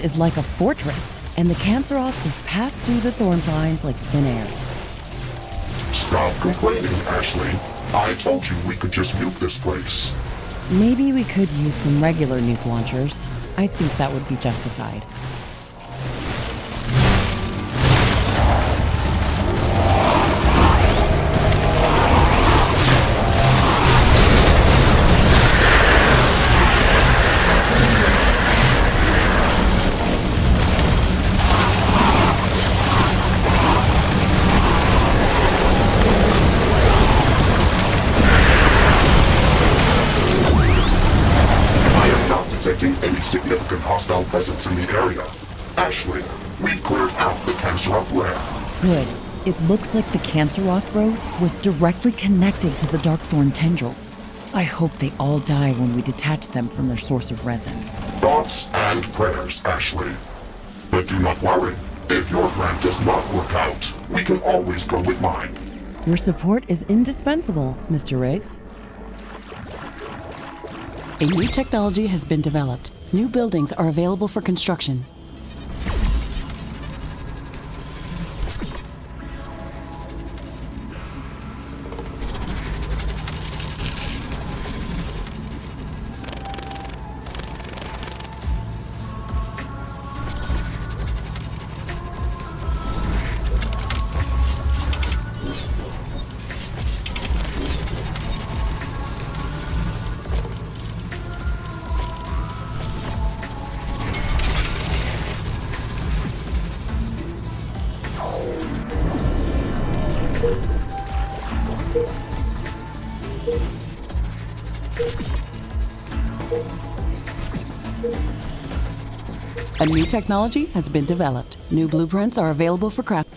Is like a fortress, and the Canceroth just passed through the thorn vines like thin air. Stop complaining, Ashley. I told you we could just nuke this place. Maybe we could use some regular nuke launchers. I think that would be justified. Any significant hostile presence in the area. Ashley, we've cleared out the Canceroth lair. Good. It looks like the Canceroth growth was directly connected to the Darkthorn tendrils. I hope they all die when we detach them from their source of resin. Thoughts and prayers, Ashley. But do not worry. If your plan does not work out, we can always go with mine. Your support is indispensable, Mr. Riggs. A new technology has been developed. New buildings are available for construction. A new technology has been developed. New blueprints are available for craft.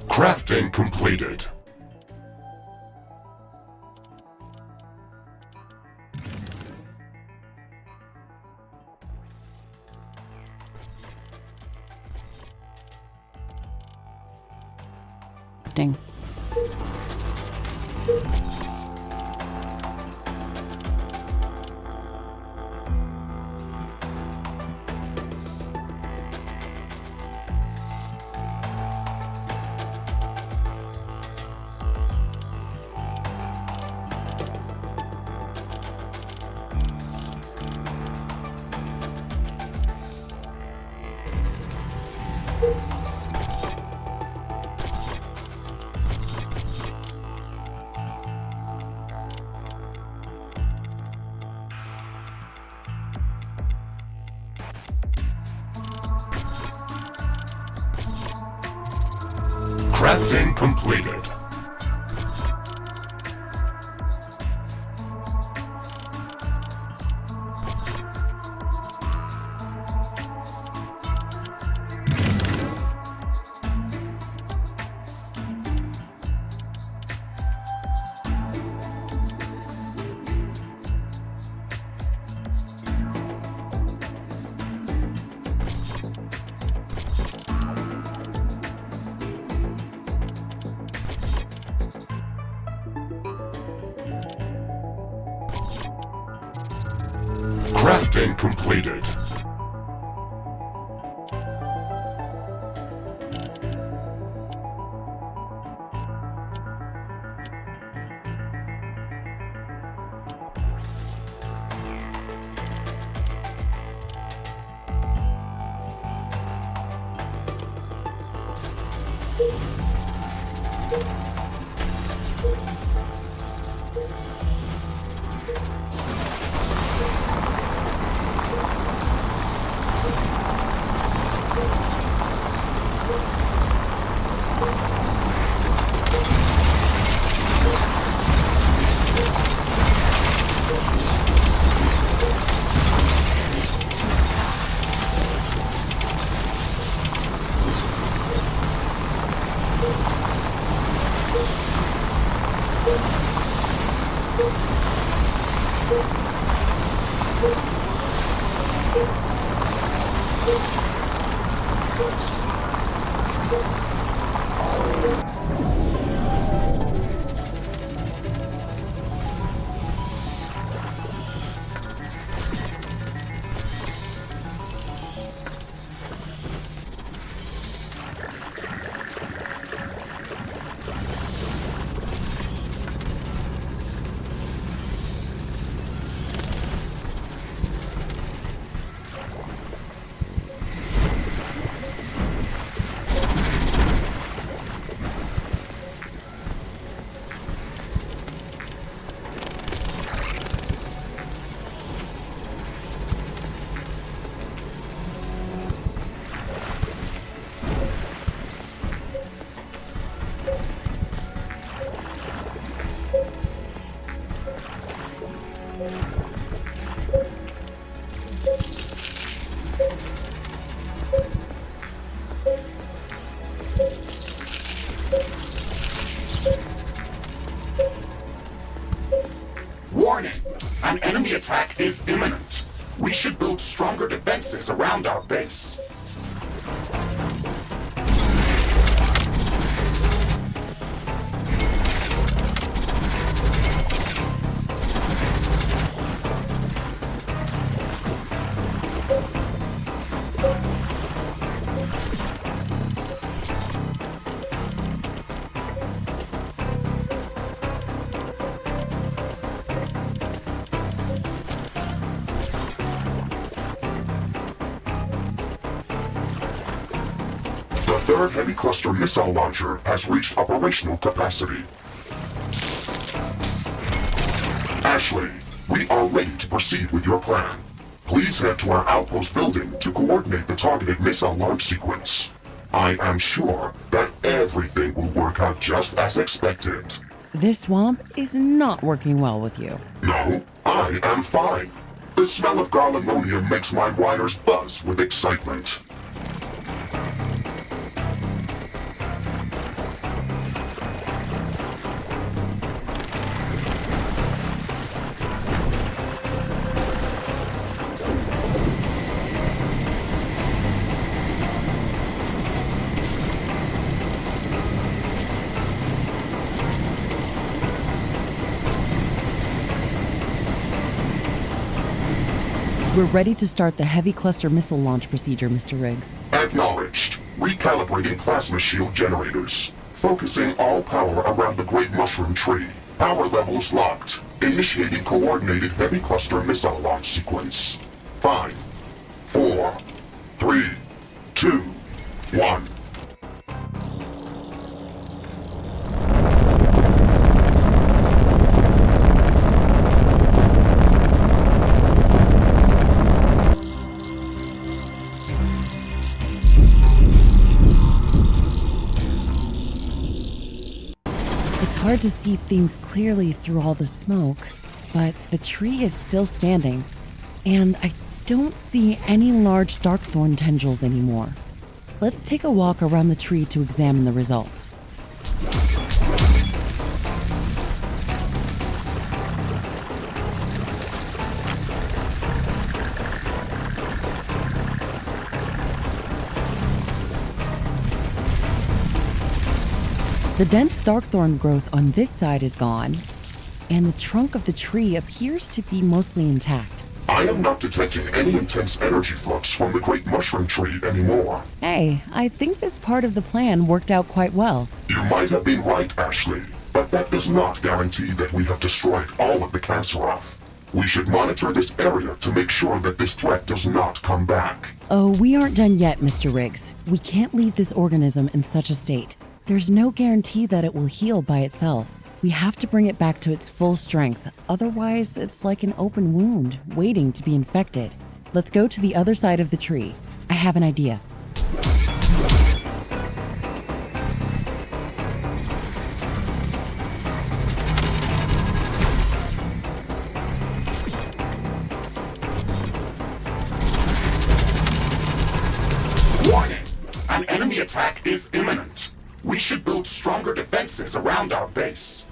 Crafting completed. Crafting completed. Crafting completed. Warning! An enemy attack is imminent. We should build stronger defenses around our base. The third heavy cluster missile launcher has reached operational capacity. Ashley, we are ready to proceed with your plan. Please head to our outpost building to coordinate the targeted missile launch sequence. I am sure that everything will work out just as expected. This swamp is not working well with you. No, I am fine. The smell of garlimonium makes my wires buzz with excitement. We're ready to start the heavy cluster missile launch procedure, Mr. Riggs. Acknowledged. Recalibrating plasma shield generators. Focusing all power around the Great Mushroom Tree. Power levels locked. Initiating coordinated heavy cluster missile launch sequence. 5, 4, 3, 2, 1. It's hard to see things clearly through all the smoke, but the tree is still standing, and I don't see any large darkthorn tendrils anymore. Let's take a walk around the tree to examine the results. The dense darkthorn growth on this side is gone, and the trunk of the tree appears to be mostly intact. I am not detecting any intense energy flux from the great mushroom tree anymore. Hey, I think this part of the plan worked out quite well. You might have been right, Ashley, but that does not guarantee that we have destroyed all of the Canceroth. We should monitor this area to make sure that this threat does not come back. Oh, we aren't done yet, Mr. Riggs. We can't leave this organism in such a state. There's no guarantee that it will heal by itself. We have to bring it back to its full strength. Otherwise, it's like an open wound, waiting to be infected. Let's go to the other side of the tree. I have an idea. Warning! An enemy attack is imminent. We should build stronger defenses around our base.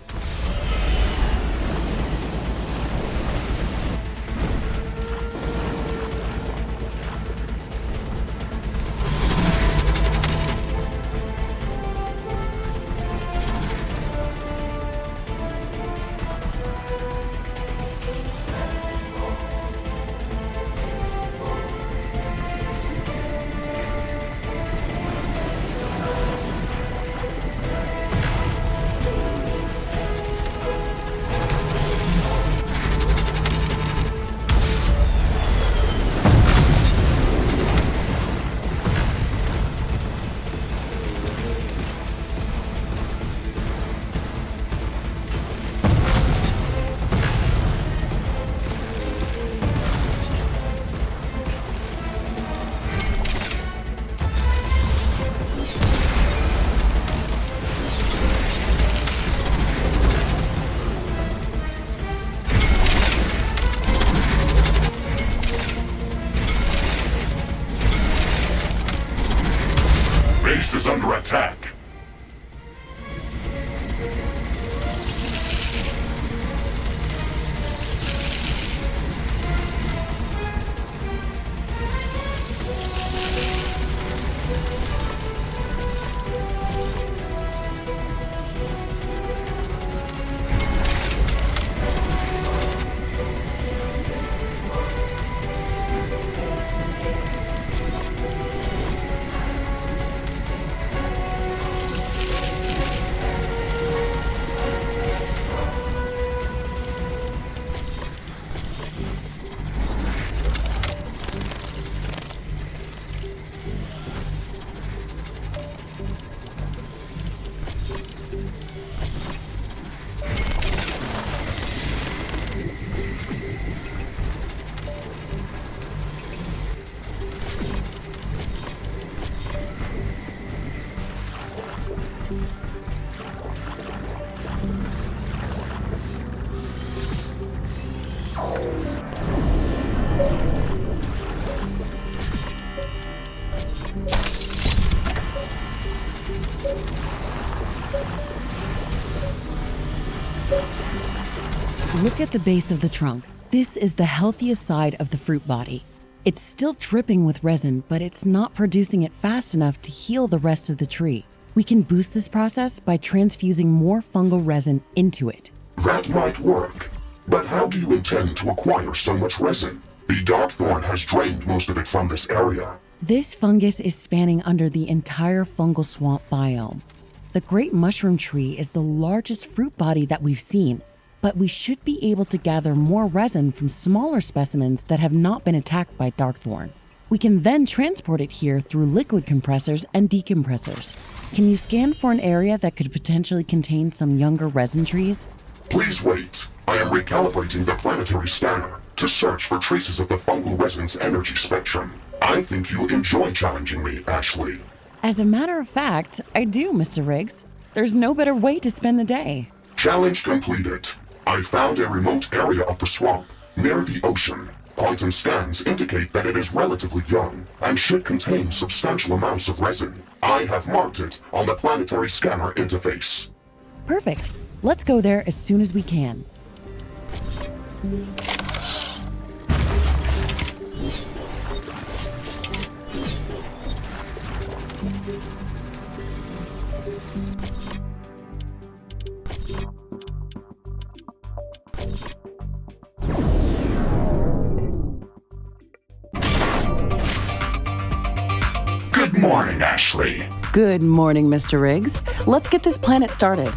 Base is under attack. Look at the base of the trunk. This is the healthiest side of the fruit body. It's still dripping with resin, but it's not producing it fast enough to heal the rest of the tree. We can boost this process by transfusing more fungal resin into it. That might work. But how do you intend to acquire so much resin? The Darkthorn has drained most of it from this area. This fungus is spanning under the entire fungal swamp biome. The great mushroom tree is the largest fruit body that we've seen, but we should be able to gather more resin from smaller specimens that have not been attacked by Darkthorn. We can then transport it here through liquid compressors and decompressors. Can you scan for an area that could potentially contain some younger resin trees? Please wait. I am recalibrating the planetary scanner to search for traces of the fungal resin's energy spectrum. I think you enjoy challenging me, Ashley. As a matter of fact, I do, Mr. Riggs. There's no better way to spend the day. Challenge completed. I found a remote area of the swamp near the ocean. Quantum scans indicate that it is relatively young and should contain substantial amounts of resin. I have marked it on the planetary scanner interface. Perfect. Let's go there as soon as we can. tree. Good morning, Mr. Riggs. Let's get this planet started.